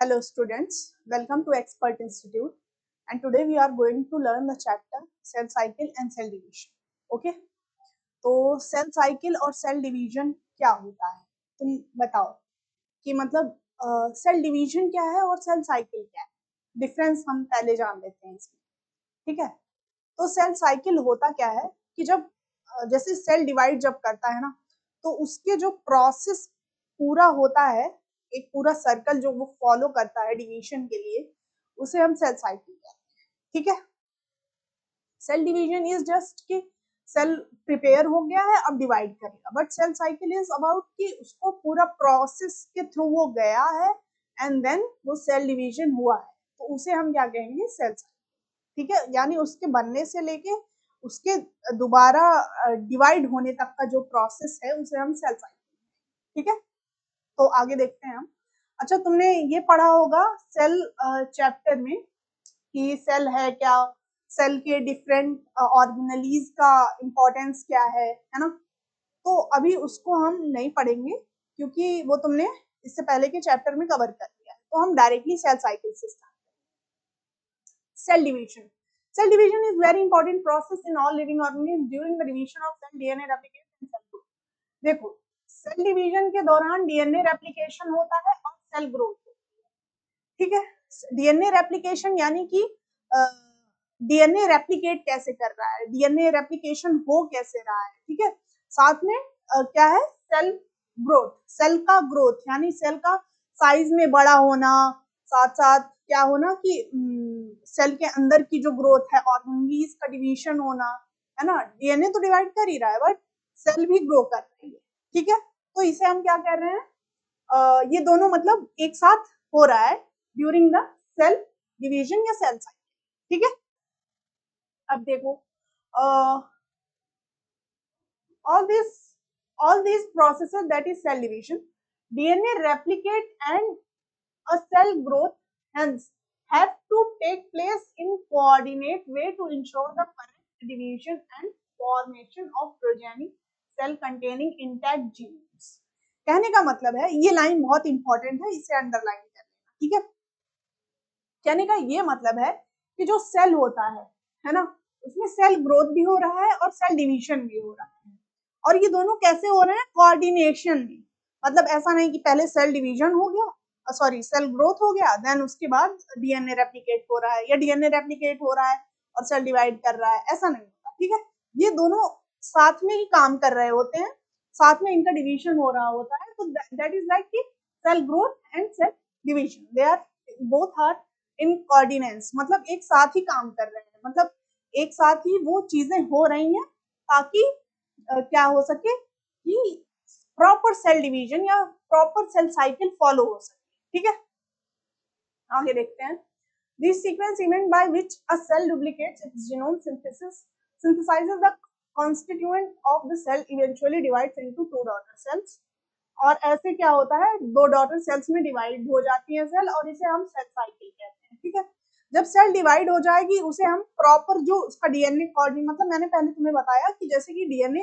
Hello students, welcome to Expert Institute and today we are going to learn the chapter cell cycle and cell division. Okay? तो cell cycle और cell division क्या होता है? तुम बताओ कि मतलब सेल डिवीजन क्या है और सेल साइकिल क्या है? डिफरेंस हम पहले जान लेते हैं इसमें. ठीक है? तो सेल साइकिल होता क्या है कि जब जैसे सेल डिवाइड जब करता है ना, तो उसके जो प्रोसेस पूरा होता है, एक पूरा सर्कल जो वो फॉलो करता है डिवीजन के लिए, उसे हम सेल साइकिल कहते हैं. ठीक है? सेल डिवीजन इज जस्ट कि सेल प्रिपेयर हो गया है, अब डिवाइड करेगा, but cell cycle is about कि उसको पूरा प्रोसेस के थ्रू वो गया है एंड देन वो सेल डिवीजन हुआ है, तो उसे हम क्या कहेंगे? Cell cycle. ठीक है? यानी उसके बनने से लेके उसके दोबारा डिवाइड होने तक का जो प्रोसेस है उसे हम सेल साइकिल. ठीक है? तो आगे देखते हैं हम. अच्छा, तुमने ये पढ़ा होगा सेल चैप्टर में कि सेल है क्या, सेल के डिफरेंट ऑर्गेनेलीज का इम्पोर्टेंस क्या है ना? तो अभी उसको हम नहीं पढ़ेंगे क्योंकि वो तुमने इससे पहले के चैप्टर में कवर कर दिया है. तो हम डायरेक्टली सेल साइकिल से start. Cell division. Cell division is very important process in all living organisms during the division of cell DNA replication and cell growth. देखो, सेल डिवीजन के दौरान डीएनए रेप्लिकेशन होता है और सेल ग्रोथ होती है. ठीक है? डीएनए रेप्लिकेशन यानी कि डीएनए रेप्लिकेट कैसे कर रहा है, डीएनए रेप्लिकेशन हो कैसे रहा है. ठीक है? साथ में क्या है? Cell growth. सेल का ग्रोथ यानी सेल का साइज में बड़ा होना, साथ साथ क्या होना कि सेल के अंदर की जो ग्रोथ है, ऑर्गेनेलीज का डिवीजन होना, है ना? डीएनए तो डिवाइड कर ही रहा है बट सेल भी ग्रो कर रही है. ठीक है? तो इसे हम क्या कह रहे हैं? ये दोनों मतलब एक साथ हो रहा है ड्यूरिंग द सेल डिवीजन या सेल साइकिल. ठीक है? अब देखो, all these processes, that is cell division, DNA replicate and a cell growth hence have to take place in coordinate way to ensure the correct division and formation of progeny cell containing intact genes. कहने का मतलब है, ये line बहुत important है, इसे underline कर लेना. ठीक है? कहने का ये मतलब है कि जो सेल होता है ना, उसमें सेल ग्रोथ भी हो रहा है और सेल डिवीजन भी हो रहा है. और ये दोनों कैसे हो रहे हैं? कोऑर्डिनेशन में. मतलब ऐसा नहीं कि पहले सेल डिवीजन हो गया, सॉरी सेल ग्रोथ हो गया, देन उसके बाद डीएनए रेप्लिकेट हो रहा है, या डीएनए रेप्लिकेट हो रहा है और सेल डिवाइड कर रहा है, ऐसा नहीं होता. ठीक है? ये दोनों साथ में ही काम कर रहे होते हैं, साथ में इनका डिवीजन हो रहा होता है. तो दैट इज लाइक कि cell growth and cell division, they are both are in coordination, मतलब एक साथ ही काम कर रहे हैं, मतलब एक साथ ही वो चीजें हो रही हैं ताकि क्या हो सके कि प्रॉपर सेल डिवीजन या प्रॉपर सेल साइकिल फॉलो हो सके. ठीक है? आगे देखते हैं. This sequence event by which a cell duplicates its genome synthesizes the constituent of the cell eventually divides into two daughter cells. और ऐसे क्या होता है? दो डॉटर सेल्स में डिवाइड हो जाती है सेल और इसे हम सेल साइकिल कहते हैं. ठीक है? जब सेल डिवाइड हो जाएगी उसे हम प्रॉपर जो उसका डीएनए कोऑर्डिनेट, मतलब मैंने पहले तुम्हें बताया कि जैसे कि डीएनए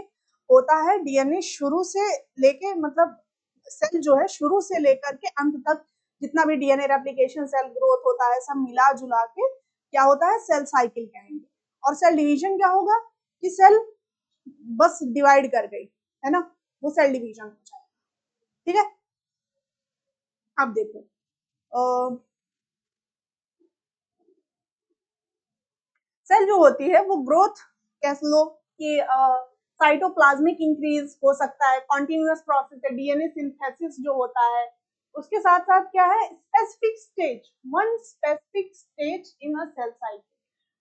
होता है, डीएनए शुरू से लेके मतलब सेल जो है शुरू से लेकर के अंत तक जितना भी डीएनए रेप्लिकेशन, सेल ग्रोथ होता है, सब मिला जुला के क्या होता है? सेल साइकिल कहेंगे. और सेल डिवीजन क्या होगा कि सेल बस डिवाइड कर गई, है ना, वो सेल डिवीजन हो जाएगा. ठीक है? अब देखो, सेल जो होती है वो ग्रोथ कह लो कि साइटोप्लाज्मिक इंक्रीज हो सकता है, कॉन्टिन्यूअस प्रोसेस है, डीएनए सिंथेसिस जो होता है, उसके साथ साथ क्या है? Specific stage, one specific stage in a cell cycle.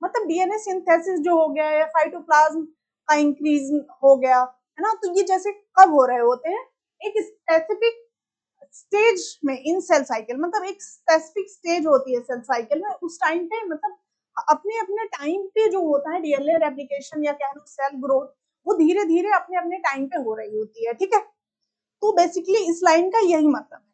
मतलब डीएनए सिंथेसिस जो हो गया या साइटोप्लाज्म का इंक्रीज हो गया, है ना, तो ये जैसे कब हो रहे होते हैं? एक स्पेसिफिक स्टेज में इन सेल साइकिल, मतलब एक स्पेसिफिक स्टेज होती है सेल साइकिल में, उस टाइम पे मतलब अपने अपने टाइम पे जो होता है डीएनए रेप्लिकेशन या कह लो सेल ग्रोथ, वो धीरे धीरे अपने अपने टाइम पे हो रही होती है. ठीक है? तो बेसिकली इस लाइन का यही मतलब है.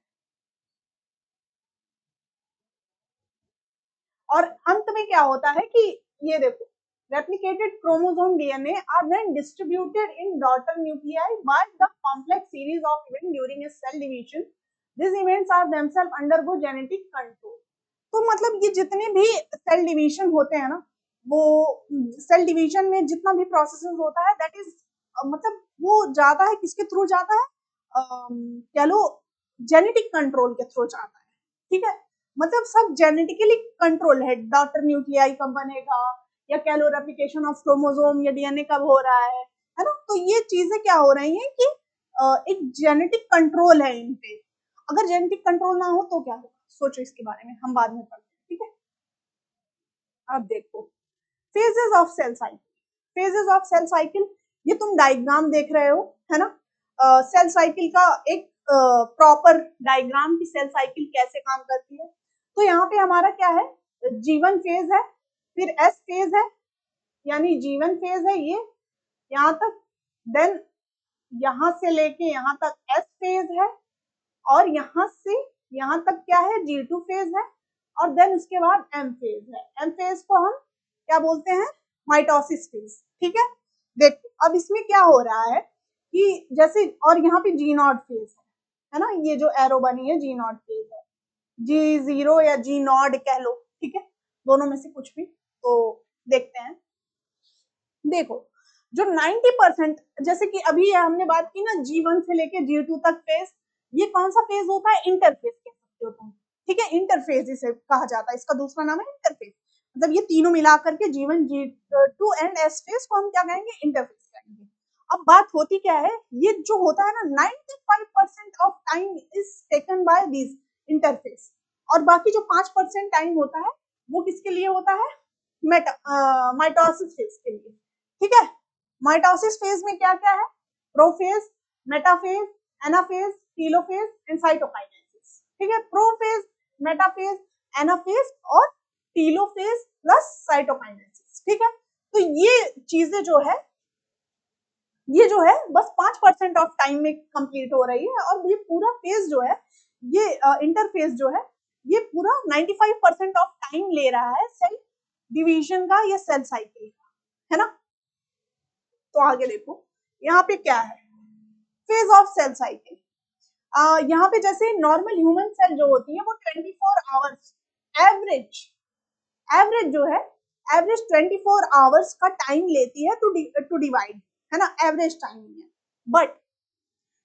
और अंत में क्या होता है कि ये देखो, replicated chromosome DNA are then distributed in daughter nuclei by the complex series of events during a cell division These events are themselves undergo genetic control. तो मतलब ये जितने भी सेल डिवीजन होते हैं ना, वो सेल डिवीजन में जितना भी प्रोसेस होता है दैट इज मतलब वो जाता है किसके थ्रू जाता है, कह लो जेनेटिक कंट्रोल के थ्रू जाता है, ठीक है। मतलब सब जेनेटिकली कंट्रोल है, डॉटर न्यूक्लियाई कब बनेगा, या कह लो रेप्लिकेशन ऑफ क्रोमोसोम या डीएनए कब हो रहा है ना। तो ये चीजें क्या हो रही हैं कि एक जेनेटिक कंट्रोल है इन पे। अगर जेनेटिक कंट्रोल ना हो तो क्या होगा, सोचो इसके बारे में, हम बाद में पढ़ते हैं, ठीक है। अब देखो phases of cell cycle. Phases of cell cycle, ये तुम डायग्राम देख रहे हो, है ना। सेल साइकिल का एक प्रॉपर डायग्राम की सेल साइकिल कैसे काम करती है। तो यहाँ पे हमारा क्या है, G1 फेज है, फिर S फेज है, यानी G1 फेज है ये यहाँ तक, देन यहाँ से लेके यहाँ तक S फेज है, और यहाँ से यहाँ तक क्या है, G2 फेज है, और देन उसके बाद M फेज है। M फेज को हम क्या बोलते हैं, माइटोसिस फेज, ठीक है। देखो अब इसमें क्या हो रहा है कि जैसे, और यहाँ पे G0 फेज है ना, ये जो एरो बनी है G0 फेज है, G0 या G0 कह लो, ठीक है, दोनों में से कुछ भी। तो देखते हैं, देखो जो 90%, जैसे कि अभी हमने बात की ना G1 से लेके G2 तक फेज, ये कौन सा फेज होता है, इंटरफेज कह सकते हो तुम, ठीक है। इंटरफेज इसे कहा जाता है, इसका दूसरा नाम है इंटरफेज। मतलब ये तीनों मिलाकर के G1 G2 and S phase को हम क्या कहेंगे, इंटरफेज कहेंगे। अब बात होती क्या है, ये जो होता है ना 95% of time is taken by this interphase, और बाकी जो 5% टाइम होता है वो किसके लिए होता है, माइटोसिस फेज के लिए, ठीक है। माइटोसिस फेज में क्या क्या है, prophase, metaphase, anaphase, telophase and cytokinesis, ठीक है। प्रोफेज, मेटाफेज, एनाफेज और टीलोफेज प्लस साइटोकाइनेसिस, ठीक है। तो ये चीजें जो है, ये जो है बस 5% ऑफ टाइम में कंप्लीट हो रही है, और ये पूरा फेज जो है, ये इंटरफेज जो है, ये पूरा 95% ऑफ टाइम ले रहा है सेल डिवीजन का या सेल साइकिल का, है ना। तो आगे देखो यहाँ पे क्या है, फेज ऑफ सेल साइकिल। यहाँ पे जैसे नॉर्मल ह्यूमन सेल जो होती है वो 24 आवर्स एवरेज, एवरेज जो है, एवरेज 24 आवर्स का टाइम लेती है टू डिवाइड, है ना, एवरेज टाइम है। बट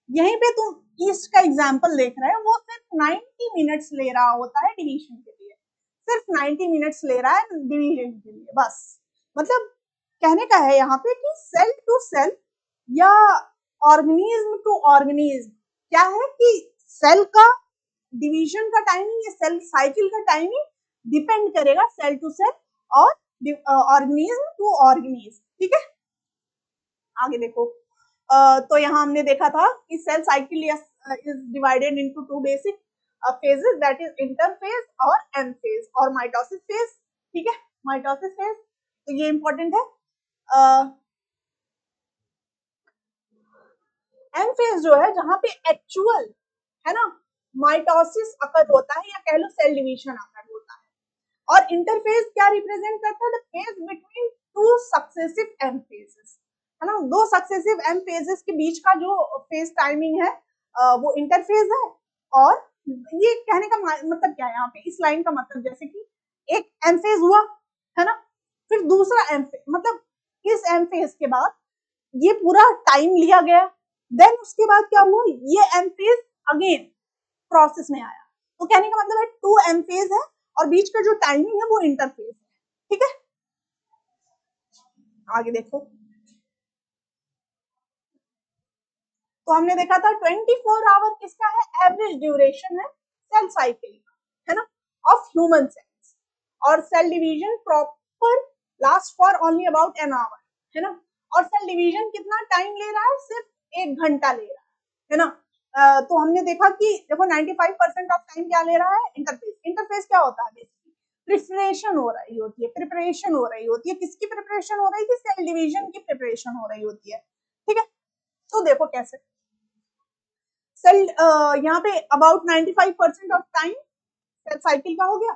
यहीं पे तुम इसका एग्जांपल देख रहे हो, वो सिर्फ 90 मिनट्स ले रहा होता है डिवीजन के लिए, सिर्फ 90 मिनट्स ले रहा है डिवीजन के लिए बस। मतलब कहने का है यहाँ पे कि सेल टू सेल या ऑर्गेनिज्म टू ऑर्गेनिज्म क्या है कि सेल का डिवीजन का टाइमिंग या सेल साइकिल का टाइमिंग डिपेंड करेगा सेल टू सेल और ऑर्गेनिज्म टू ऑर्गेनिज्म, ठीक है। आगे देखो, तो यहाँ हमने देखा था कि cell cycle is divided into two basic phases, that is interphase और M phase और माइटोसिस फेज, ठीक है, माइटोसिस फेज। तो ये इंपॉर्टेंट है। M phase जो है जहाँ पे एक्चुअल, है ना, माइटोसिस अकर होता है या कह लो सेल डिवीजन अकर होता है, और इंटरफेज क्या रिप्रेजेंट करता है, the phase between two successive M phases, है ना, दो सक्सेसिव एम फेजेस के बीच का जो फेज टाइमिंग है वो इंटरफेज है। और ये कहने का मतलब क्या है यहाँ पे, इस लाइन का मतलब जैसे कि एक एम फेज हुआ, है ना, फिर दूसरा एम फेज, मतलब इस एम फेज के बाद ये पूरा टाइम लिया गया, देन उसके बाद क्या हुआ, ये एम फेज अगेन प्रोसेस में आया। तो कहने का मतलब है टू एम फेज है और बीच का जो टाइमिंग है वो इंटरफेज है, ठीक है। आगे देखो, तो हमने देखा था 24 आवर किसका है, एवरेज ड्यूरेशन है सेल साइकिल का, है ना, ऑफ ह्यूमन सेल्स, और cell division proper last for only about an hour, है ना। और सेल डिवीजन कितना टाइम ले रहा है, सिर्फ 1 घंटा ले रहा है ना। तो हमने देखा कि देखो 95% ऑफ टाइम क्या ले रहा है, इंटरफेस। इंटरफेस क्या होता है, बेसिकली प्रिपरेशन हो रही होती है, प्रिपरेशन हो रही होती है, किसकी प्रिपरेशन हो रही थी, सेल डिवीजन की प्रिपरेशन हो रही होती है, ठीक है। तो देखो कैसे सेल, यहाँ पे about 95% of time cell cycle का हो गया,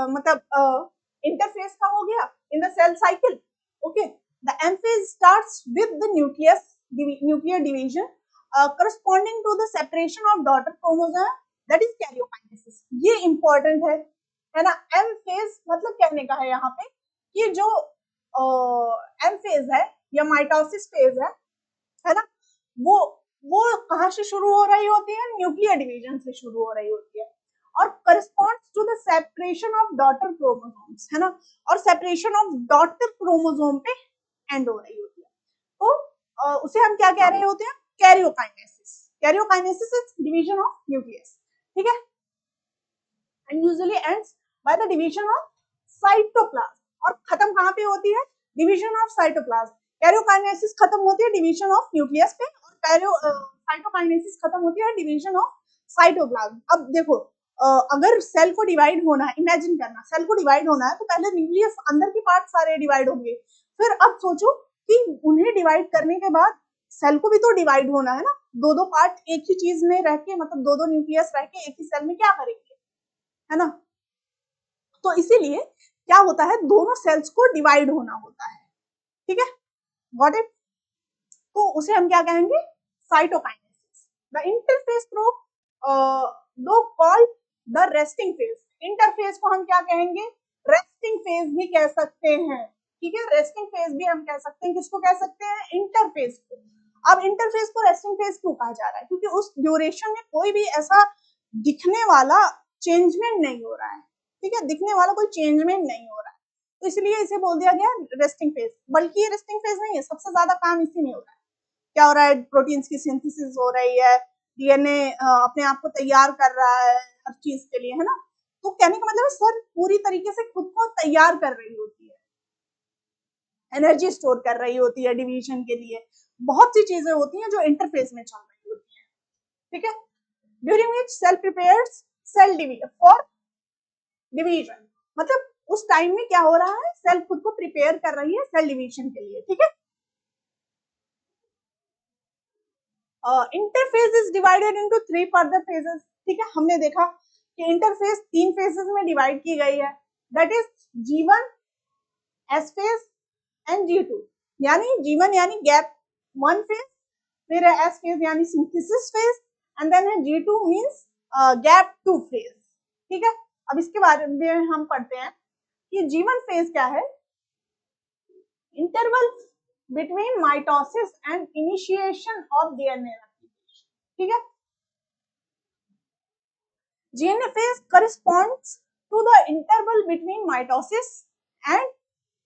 मतलब इंटरफेस का हो गया in the cell cycle, okay. The M phase starts with the nuclear division corresponding to the separation of daughter chromosome that is karyokinesis. ये इंपॉर्टेंट है ना। एम फेज मतलब कहने का है यहाँ पे कि जो एम फेज है या माइटोसिस फेज है ना, वो कहाँ से शुरू हो रही होती है, न्यूक्लियर डिवीजन से शुरू हो रही होती है और corresponds to the separation of daughter chromosomes, है ना, और सेपरेशन ऑफ डॉटर क्रोमोसोम पे एंड हो रही होती है। तो उसे हम क्या कह रहे होते हैं, karyokinesis. Karyokinesis is division of nucleus, ठीक है, and usually ends by the division of cytoplasm. और खत्म कहाँ पे होती है, डिवीजन ऑफ साइटोप्लाज्म। कैरियोकाइनेसिस खत्म होती है डिवीजन ऑफ न्यूक्लियस पे और साइटोकाइनेसिस खत्म होती है डिवीजन ऑफ साइटोप्लाज्म। अब देखो अगर सेल को डिवाइड होना है, इमेजिन करना सेल को डिवाइड होना है तो पहले न्यूक्लियस अंदर के पार्ट सारे डिवाइड होंगे, फिर अब सोचो कि उन्हें डिवाइड करने के बाद सेल को भी तो डिवाइड होना है ना, दो दो पार्ट एक ही चीज में रह के, मतलब दो दो न्यूक्लियस रह के एक ही सेल में क्या करेंगे, है ना। तो इसीलिए क्या होता है, दोनों सेल्स को डिवाइड होना होता है, ठीक है, गॉट इट। तो उसे हम क्या कहेंगे, साइटोकाइनेसिस। द इंटरफेस थ्रू दो called the resting phase. Interface को हम क्या कहेंगे, रेस्टिंग फेज भी कह सकते हैं, ठीक है, रेस्टिंग फेज भी हम कह सकते हैं। किसको कह सकते हैं, इंटरफेस को। अब इंटरफेस को रेस्टिंग फेज क्यों कहा जा रहा है, क्योंकि उस ड्यूरेशन में कोई भी ऐसा दिखने वाला चेंजमेंट नहीं हो रहा है, ठीक है, दिखने वाला कोई चेंजमेंट नहीं हो रहा है, तो इसलिए इसे बोल दिया गया रेस्टिंग फेज। बल्कि ये रेस्टिंग फेज नहीं है, सबसे ज्यादा काम इसी में हो रहा है। क्या हो रहा है, प्रोटीन्स की सिंथेसिस हो रही है, डीएनए अपने आप को तैयार कर रहा है हर चीज के लिए, है ना। तो कहने का मतलब है सर पूरी तरीके से खुद को तैयार कर रही होती है, एनर्जी स्टोर कर रही होती है डिवीजन के लिए, बहुत सी चीजें होती हैं जो इंटरफेस में चल रही होती है, ठीक है। During which cell prepares cell for division, मतलब उस टाइम में क्या हो रहा है, सेल खुद को प्रिपेयर कर रही है सेल डिवीजन के लिए, ठीक है। Interface is divided into 3 further phases, ठीक है। हमने देखा कि इंटरफेस 3 फेजेस में डिवाइड की गई है, that is G1, S phase and G2। यानी G1 यानी गैप 1 फेज, फिर है S फेज यानी सिंथेसिस फेज, एंड देन है G2 मींस गैप 2 फेज, ठीक है। अब इसके बारे में हम पढ़ते हैं कि G1 फेज क्या है, interval between mitosis and initiation of DNA replication, ठीक है। DNA phase corresponds to the interval between mitosis and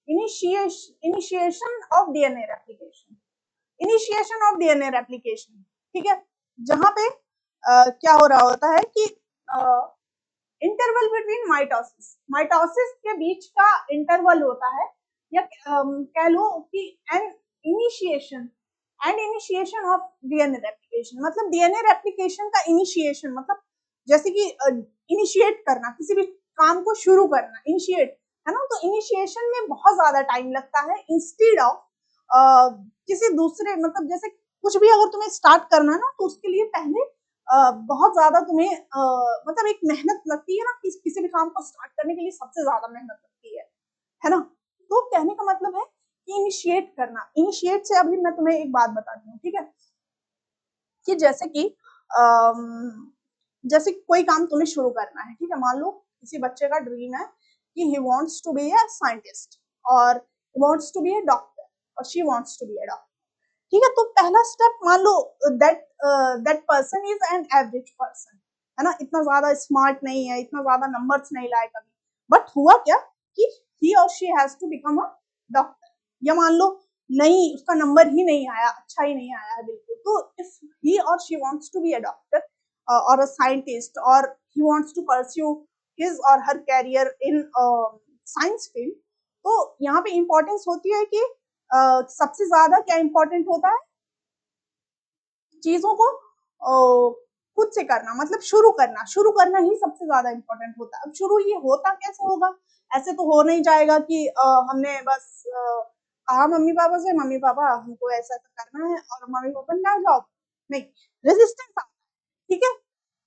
initiation of DNA replication. Initiation of DNA replication, ठीक है, जहां पे क्या हो रहा होता है कि इंटरवल बिटवीन माइटोसिस के बीच का इंटरवल होता है, या कह लो कि इनिशिएशन ऑफ डीएनए रेप्लिकेशन। मतलब डीएनए रेप्लिकेशन का इनिशिएशन मतलब जैसे कि इनिशिएट करना, किसी भी काम को शुरू करना, इनिशिएट, है ना। तो इनिशिएशन में बहुत ज्यादा टाइम लगता है, इंस्टेड ऑफ किसी दूसरे, मतलब जैसे कुछ भी अगर तुम्हें स्टार्ट करना ना, तो उसके लिए पहले बहुत ज्यादा तुम्हें मतलब एक मेहनत लगती है ना, किसी भी काम को स्टार्ट करने के लिए सबसे ज्यादा मेहनत लगती है ना। तो कहने का मतलब है कि इनिशिएट करना। इनिशिएट से अभी मैं तुम्हें एक बात बताती हूँ, ठीक है, कि जैसे कोई काम तुम्हें शुरू करना है, ठीक है, मान लो किसी बच्चे का ड्रीम है कि he wants to be a scientist, और he wants to be a doctor, और she wants to be a doctor, ठीक है। तो पहला स्टेप मान लो that person is an average person, है ना, इतना ज्यादा स्मार्ट नहीं है, इतना ज्यादा नंबर्स नहीं लाए कभी, बट हुआ क्या कि he or she has to become a doctor. या मान लो नहीं, उसका नंबर ही नहीं आया, अच्छा ही नहीं आया है बिल्कुल, तो if he or she wants to be a doctor or a scientist, or he wants to pursue his or her career in science field, तो यहाँ पे इम्पोर्टेंस होती है कि सबसे ज्यादा क्या इम्पोर्टेंट होता है, चीजों को खुद से करना, मतलब शुरू करना ही सबसे ज्यादा इम्पोर्टेंट होता है। अब शुरू ये होता कैसे होगा, ऐसे तो हो नहीं जाएगा कि हमने बस कहा मम्मी पापा से, मम्मी पापा हमको ऐसा करना है, और मम्मी पापा ना जॉब, नहीं, रेजिस्टेंस, ठीक है,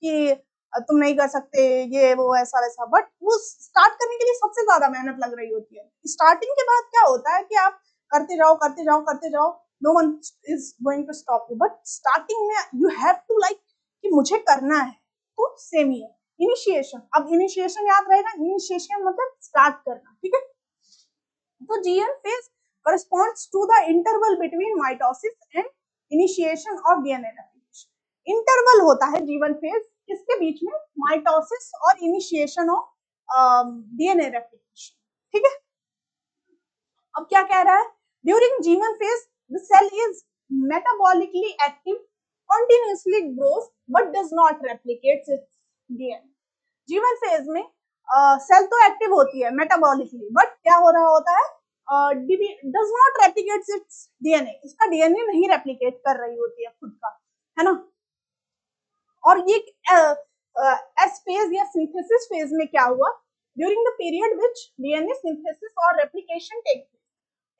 कि तुम नहीं कर सकते, ये वो ऐसा वैसा, बट वो स्टार्ट करने के लिए सबसे ज्यादा मेहनत लग रही होती है। स्टार्टिंग के बाद क्या होता है कि आप करते जाओ करते जाओ करते जाओ, no one is going to stop you, but starting में यू हैव टू लाइक कि मुझे करना है, तो सेम ही है इनिशिएशन। अब इनिशिएशन याद रहेगा, इनिशिएशन मतलब स्टार्ट करना, ठीक है। तो G one phase corresponds to the interval between mitosis and initiation of DNA replication. Interval होता है जीवन फेज किसके बीच में, माइटोसिस और इनिशिएशन ऑफ डीएनए रेप्लिकेशन, ठीक है। अब क्या कह रहा है, during G one phase the cell is metabolically active, continuously grows but does not replicate its DNA. G one phase में सेल तो एक्टिव होती है मेटाबॉलिकली, बट क्या हो रहा होता है, does not replicate its DNA, इसका डीएनए नहीं रेप्लिकेट कर रही होती है खुद का, है ना। और ये एस फेज या सिंथेसिस फेज में क्या हुआ, during the period which DNA synthesis और replication take place,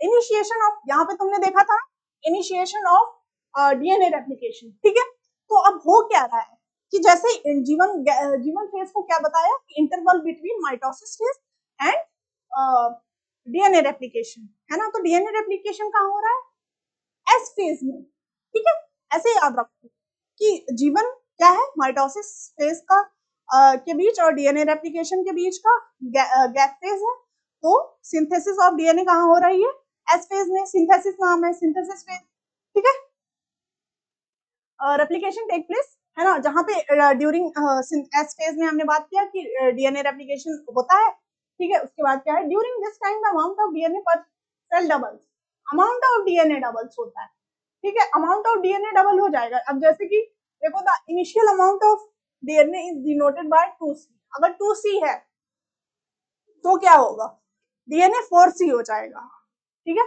initiation of, यहाँ पे तुमने देखा था इनिशिएशन ऑफ डीएनए रेप्लिकेशन, ठीक है। तो अब हो क्या रहा है कि जैसे जीवन फेज को क्या बताया, interval between mitosis phase and DNA replication, है ना। तो डीएनए रेप्लिकेशन कहाँ हो रहा है, एस फेज में, ठीक है। ऐसे याद रखो कि जीवन क्या है, माइटोसिस फेज का के बीच और डीएनए रेप्लिकेशन के बीच का गैप फेज है। तो सिंथेसिस ऑफ डीएनए कहाँ हो रही है, एस फेज में, सिंथेसिस नाम है सिंथेसिस फेज, ठीक है। रेप्लिकेशन टेक प्लेस, है ना, जहाँ पे ड्यूरिंग एस फेज में हमने बात किया कि डीएनए रेप्लिकेशन होता है, ठीक है। उसके बाद क्या है, during this time the amount of DNA per cell doubles, amount of DNA doubles होता है, ठीक है। अमाउंट ऑफ डीएनए डबल हो जाएगा। अब जैसे कि देखो, the initial amount of DNA is denoted by 2C, अगर 2C है तो क्या होगा, डीएनए 4C हो जाएगा, ठीक है,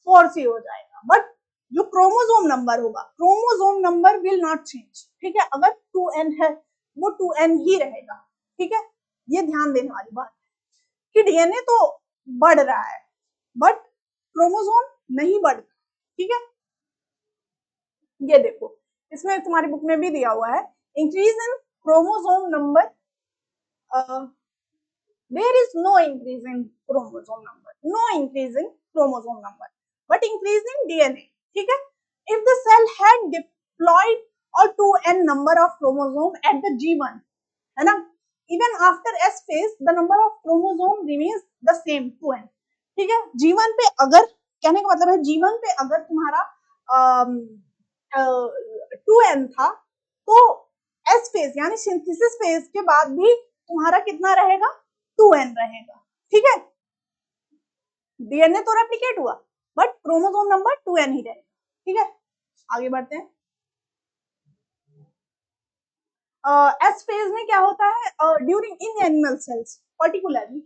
4C हो जाएगा। बट जो क्रोमोसोम नंबर होगा, chromosome number will not change, ठीक है। अगर 2N है वो 2N ही रहेगा, ठीक है। ये ध्यान देने वाली बात है कि डीएनए तो बढ़ रहा है बट क्रोमोसोम नहीं बढ़ रहा, ठीक है। ये देखो, इसमें तुम्हारी बुक में भी दिया हुआ है, increase in chromosome number, there is no increase in chromosome number, no increase in chromosome number, but increase in DNA, ठीक है। If the cell had diploid or 2N number of chromosome at the G1, है ना, even after S phase the number of chromosome remains the same 2N, ठीक है। G1 पे अगर, कहने का मतलब है G1 पे अगर तुम्हारा 2N था, तो S फेज यानी सिंथेसिस फेज के बाद भी तुम्हारा कितना रहेगा, 2N रहेगा, ठीक है। डीएनए तो रेप्लिकेट हुआ बट क्रोमोसोम नंबर 2N ही रहेगा, ठीक है। आगे बढ़ते हैं। एस फेज में क्या होता है, during in animal cells, particularly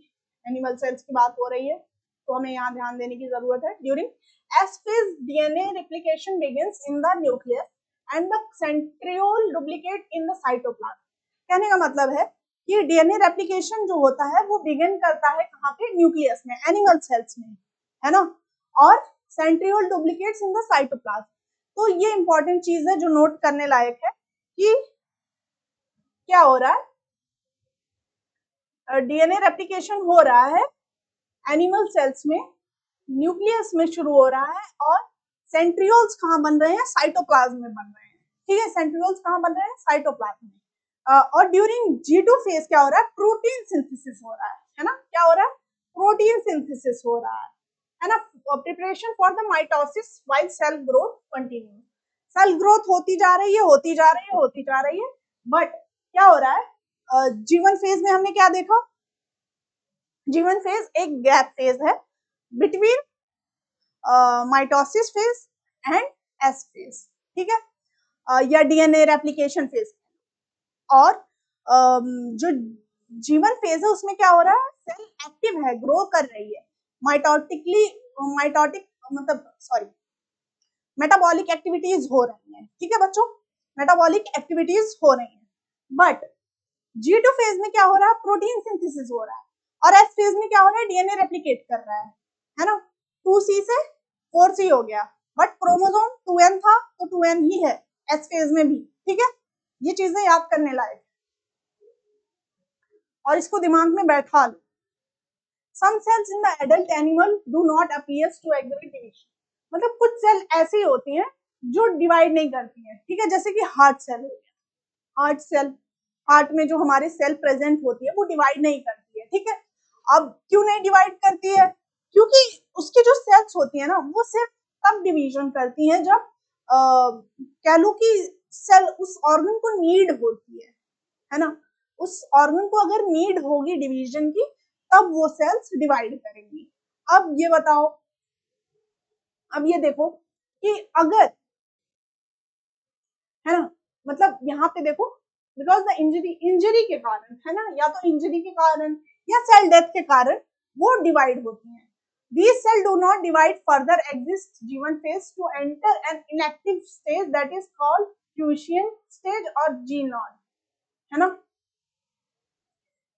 animal cells की बात हो रही है तो हमें यहाँ ध्यान देने की जरूरत है। During S phase DNA replication begins in the nucleus and the centriole duplicate in the cytoplasm. कहने का मतलब है कि डीएनए रेप्लिकेशन जो होता है वो बिगिन करता है कहाँ पे, न्यूक्लियस में, एनिमल सेल्स में, है ना, और centriole duplicates in the cytoplasm. तो ये इंपॉर्टेंट चीज है जो नोट करने लायक है कि क्या हो रहा है, डीएनए रेप्लिकेशन हो रहा है एनिमल सेल्स में, न्यूक्लियस में शुरू हो रहा है, और सेंट्रियोल्स कहाँ बन रहे हैं, साइटोप्लाज्म में बन रहे हैं, ठीक है। सेंट्रियोल्स कहाँ बन रहे हैं, साइटोप्लाज्म में। और ड्यूरिंग G2 फेज क्या हो रहा है, प्रोटीन सिंथेसिस हो रहा है ना, क्या हो रहा है, प्रोटीन सिंथेसिस हो रहा है ना। Preparation for the mitosis while cell growth continue, cell growth होती जा रही है, होती जा रही है, होती जा रही है, बट क्या हो रहा है, जीवन फेज में हमने क्या देखा, जीवन फेज एक गैप फेज है between mitosis phase and S phase, ठीक है, या डीएनए रेप्लिकेशन फेज। और जो जीवन फेज है उसमें क्या हो रहा है, सेल एक्टिव है, ग्रो कर रही है, माइटोटिक मतलब सॉरी मेटाबॉलिक एक्टिविटीज हो रही हैं, ठीक है बच्चों, मेटाबॉलिक एक्टिविटीज हो रही हैं। बट G2 फेज में क्या हो रहा है, प्रोटीन सिंथेसिस हो रहा है, और एस फेज में क्या हो रहा है, डीएनए रेप्लिकेट कर रहा है ना। 2C से 4C हो गया, बट क्रोमोसोम 2N था तो 2N ही है एस फेज में भी, ठीक है। ये चीजें याद करने लायक और इसको दिमाग में बैठा लो। Some cells in the adult animal do not appear to exhibit division. मतलब कुछ सेल ऐसी होती हैं जो डिवाइड नहीं करती हैं, ठीक है, जैसे कि हार्ट सेल हो गया। हार्ट सेल, हार्ट में जो हमारे सेल प्रेजेंट होती है वो डिवाइड नहीं करती है, ठीक है। अब क्यों नहीं डिवाइड करती है? क्योंकि उसकी जो सेल्स होती है ना वो सिर्फ तब डिवीजन करती हैं जब कह लो कि सेल उस ऑर्गन को नीड होती है ना। उस ऑर्गन को अगर नीड होगी डिवीजन की तब वो सेल्स डिवाइड करेंगी। अब ये बताओ, अब ये देखो कि अगर, है ना, मतलब यहाँ पे देखो, बिकॉज द इंजरी, इंजरी के कारण, है ना, या तो इंजरी के कारण या सेल डेथ के कारण वो डिवाइड होती हैं। These cells do not divide further exist G1 phase to enter an inactive stage that is called Quiescent stage or G nod, है ना।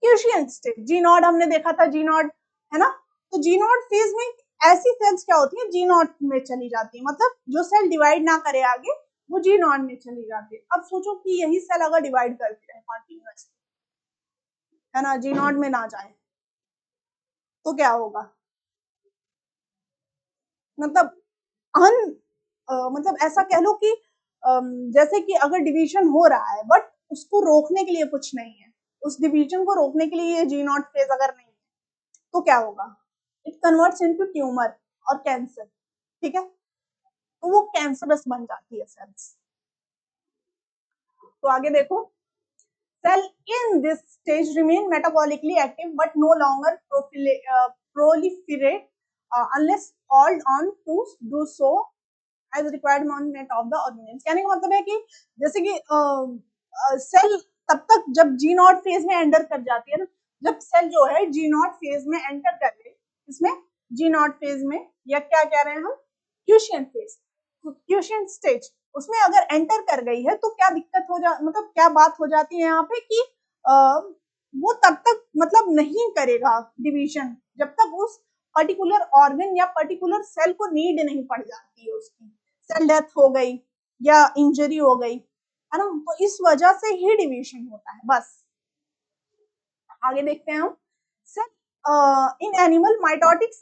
Quiescent stage, G nod हमने देखा था, G nod, है ना। तो G nod phase में ऐसी सेल्स क्या होती है, G nod में चली जाती है, मतलब जो सेल डिवाइड ना करे आगे वो G nod में चली जाती है। अब सोचो कि यही सेल अगर डिवाइड करती रहे कॉन्टिन्यूअसली, है ना, G nod में ना जाए तो क्या होगा? मतलब अन मतलब ऐसा कह लो कि जैसे कि अगर डिवीजन हो रहा है बट उसको रोकने के लिए कुछ नहीं है, उस डिवीजन को रोकने के लिए G नॉट फेज अगर नहीं है तो क्या होगा? इट कन्वर्ट्स इनटू ट्यूमर और कैंसर, ठीक है, तो वो कैंसरस बन जाती है सेल्स। तो आगे देखो, cell in this stage remain metabolically active but no longer proliferate unless called on to do so as requirement of the organism। कहने का मतलब है कि जैसे कि सेल तब तक जब जी नॉट फेज में एंटर कर जाती है ना, जब सेल जो है जी नॉट फेज में एंटर कर गई, इसमें जी नॉट फेज में, या क्या कह रहे हैं हम, क्यूशियन फेज, क्यूशियन स्टेज, उसमें अगर एंटर कर गई है तो क्या दिक्कत हो जा, मतलब क्या बात हो जाती है यहाँ पे कि वो तब तक मतलब नहीं करेगा डिवीजन जब तक उस पर्टिकुलर ऑर्गन या पर्टिकुलर सेल को नीड नहीं पड़ जाती है, उसकी सेल डेथ हो गई या इंजरी हो गई, है ना, तो इस वजह से ही डिवीजन होता है बस। आगे देखते हैं हम, cell in animal mitotic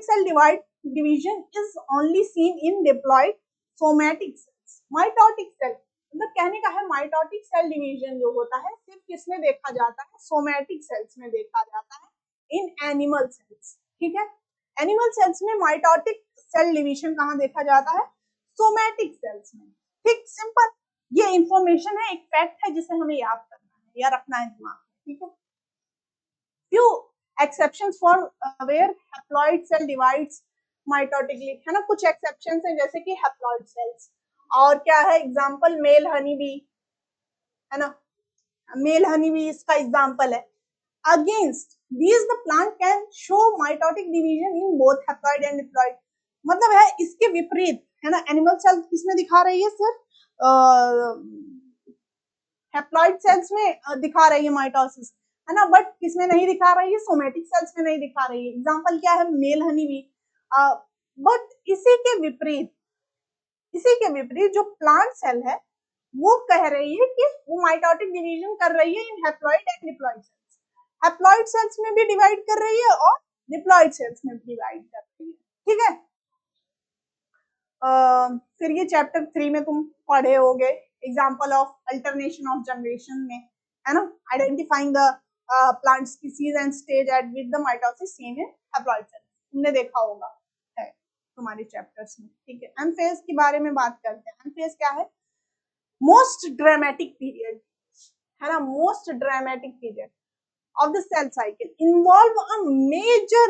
cell divide division is only seen in diploid somatic cells। mitotic cell मतलब कहने का है mitotic cell division जो होता है सिर्फ किसमें देखा जाता है, somatic cells में देखा जाता है, in animal cells, ठीक है। एनिमल सेल्स में माइटोटिक सेल डिवीजन कहाँ देखा जाता है, सोमैटिक सेल्स में, ठीक, सिंपल, ये इंफॉर्मेशन है, एक फैक्ट है जिसे हमें याद करना है या रखना है दिमाग में, ठीक है। few exceptions for where haploid cell divides mitotically, है ना, कुछ exceptions हैं जैसे कि haploid cells, और क्या है एग्जांपल, मेल हनी बी, है ना, मेल हनी बी इसका एग्जांपल है। Against these the plant can show mitotic division in both haploid and diploid, मतलब है इसके विपरीत, है ना, एनिमल सेल किसमें दिखा रही है, सिर्फ हैप्लॉइड सेल्स में दिखा रही है माइटोसिस, है ना, बट किसमें नहीं दिखा रही है, सोमेटिक सेल्स में नहीं दिखा रही है। एग्जांपल क्या है, मेल हनी बी। बट इसी के विपरीत जो प्लांट सेल है वो कह रही है कि वो माइटोटिक डिवीजन कर रही है in haploid and diploid cells, haploid cells में भी डिवाइड कर रही है और डिप्लॉइड सेल्स में भी डिवाइड कर रही है, ठीक है। फिर ये चैप्टर 3 में तुम पढ़े होगे, example of alternation of generation में, है ना, identifying the plant species and stage at with the mitosis seen in haploid cells, तुमने देखा होगा, है तुम्हारे चैप्टर्स में, ठीक है। एम फेज के बारे में बात करते हैं। एम फेज क्या है, मोस्ट ड्रामेटिक पीरियड, है ना, most dramatic period of the cell cycle involve a major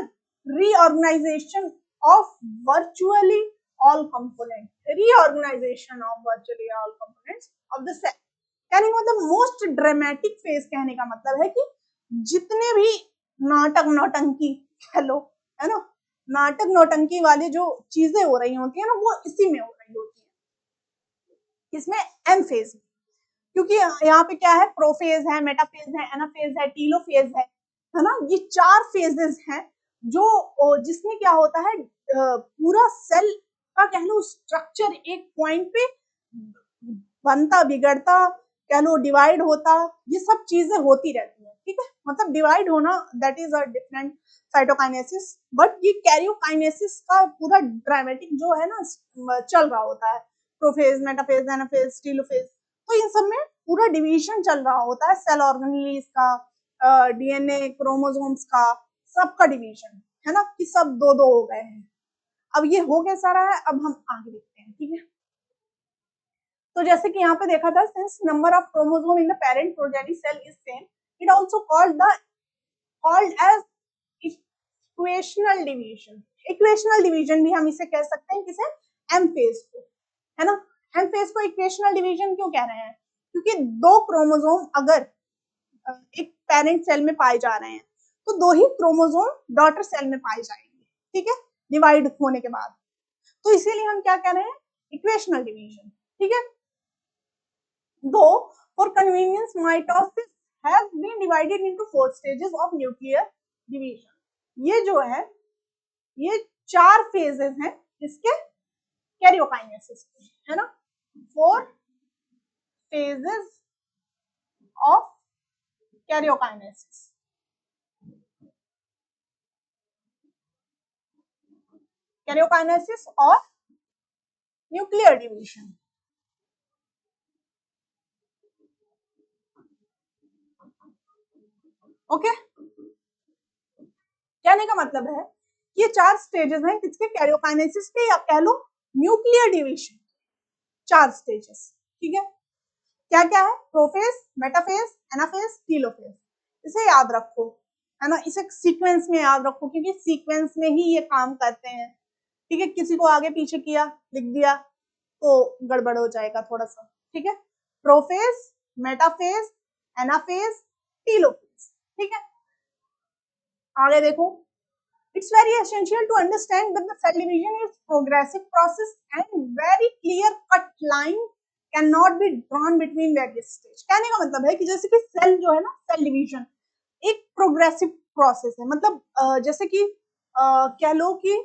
reorganization of virtually all components, reorganization of virtually all components of the cell। कहने का मतलब मोस्ट ड्रामेटिक फेज, कहने का मतलब है कि जितने भी नाटक नौटंकी कह लो, है ना, नाटक नौटंकी वाली जो चीजें हो रही होती है ना वो इसी में हो रही होती है, इसमें एम फेज में, क्योंकि यहाँ पे क्या है, प्रोफेज है, मेटाफेज है, एनाफेज है, टीलोफेज है ना, ये 4 फेजेस हैं जो जिसमें क्या होता है, पूरा सेल का कह लो स्ट्रक्चर एक पॉइंट पे बनता बिगड़ता, कह लो डिवाइड होता, ये सब चीजें होती रहती है, ठीक है। मतलब डिवाइड होना, that is a different cytokinesis, but ये कैरियोकाइनेसिस का पूरा ड्रामेटिक जो है ना चल रहा होता है, प्रोफेज, मेटाफेज, एनाफेज, टेलोफेज, तो इन सब में पूरा डिवीजन चल रहा होता है, सेल ऑर्गेनेल्स का, डीएनए, क्रोमोसोम्स का, सबका डिवीजन है ना, कि सब दो दो हो गए हैं। अब ये हो कैसा रहा है, अब हम आगे देखते हैं, ठीक है। तो जैसे कि यहाँ पे देखा था, since number of chromosome in the parent progeny cell is same, it also called as equational division. Equational division भी हम इसे कह सकते हैं, किसे, एम फेज को, है ना। एम फेज को इक्वेशनल डिवीजन क्यों कह रहे हैं, क्योंकि दो क्रोमोसोम अगर एक पेरेंट सेल में पाए जा रहे हैं, तो दो ही क्रोमोसोम डॉटर सेल में पाए जाएंगे, ठीक है, डिवाइड होने के बाद। तो इसीलिए हम क्या कह रहे हैं, इक्वेशनल डिवीजन, ठीक है। दो for convenience mitosis has been divided into 4 stages of nuclear division. ये जो है, ये 4 फेजेस हैं इसके, कैरियोकाइनेसिस के, है ना, 4 फेजेस ऑफ कैरियोकाइनेसिस। कैरियोकाइनेसिस और न्यूक्लियर डिवीजन। ओके, कहने का मतलब है ये 4 स्टेजेस हैं किसके, कैरियोकाइनेसिस के, या कह लो न्यूक्लियर डिवीजन, 4 स्टेजेस, ठीक है। क्या क्या है, प्रोफेज, मेटाफेज, एनाफेज, टेलोफेज। इसे याद रखो, है ना, इसे सीक्वेंस में याद रखो, क्योंकि सीक्वेंस में ही ये काम करते हैं, ठीक है। किसी को आगे पीछे किया, लिख दिया, तो गड़बड़ हो जाएगा थोड़ा सा, ठीक है। प्रोफेज, मेटाफेज, एनाफेज, टेलोफेज, ठीक है। आगे देखो, it's very essential to understand that the cell division is progressive process and very clear cut line cannot be drawn between various stage। कहने का मतलब है कि जैसे कि सेल जो है ना, सेल डिवीजन एक प्रोग्रेसिव प्रोसेस है, मतलब जैसे कि कह लो कि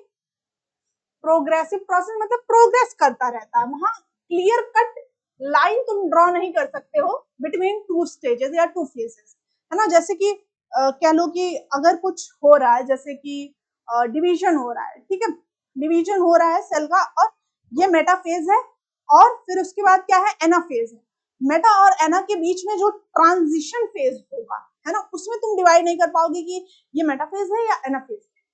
प्रोग्रेसिव प्रोसेस मतलब प्रोग्रेस करता रहता है, वहां क्लियर कट लाइन तुम ड्रॉ नहीं कर सकते हो बिटवीन 2 स्टेजेस या 2 फेजेस, है ना। जैसे कि कह लो कि अगर कुछ हो रहा है, जैसे कि डिवीजन हो रहा है, ठीक है, डिवीजन हो रहा है सेल का, और ये मेटाफेज है, और फिर उसके बाद क्या है, एनाफेज है। मेटा और एना के बीच में जो ट्रांजिशन फेज होगा, है ना, उसमें तुम डिवाइड नहीं कर पाओगे कि ये मेटाफेज है या एनाफेज है।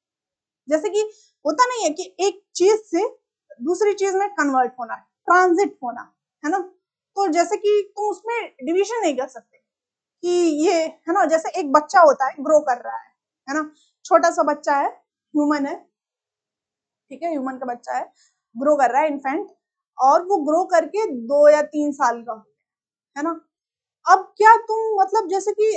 जैसे कि होता नहीं है कि एक चीज से दूसरी चीज में कन्वर्ट होना, ट्रांजिट होना, है ना। तो जैसे कि तुम उसमें डिवीजन नहीं कर सकते कि ये, है ना, जैसे एक बच्चा होता है, ग्रो कर रहा है ना, छोटा सा बच्चा है, ह्यूमन है, ठीक है, ह्यूमन का बच्चा है, ग्रो कर रहा है, इन्फेंट, और वो ग्रो करके 2 या 3 साल का, है ना। अब क्या तुम मतलब जैसे कि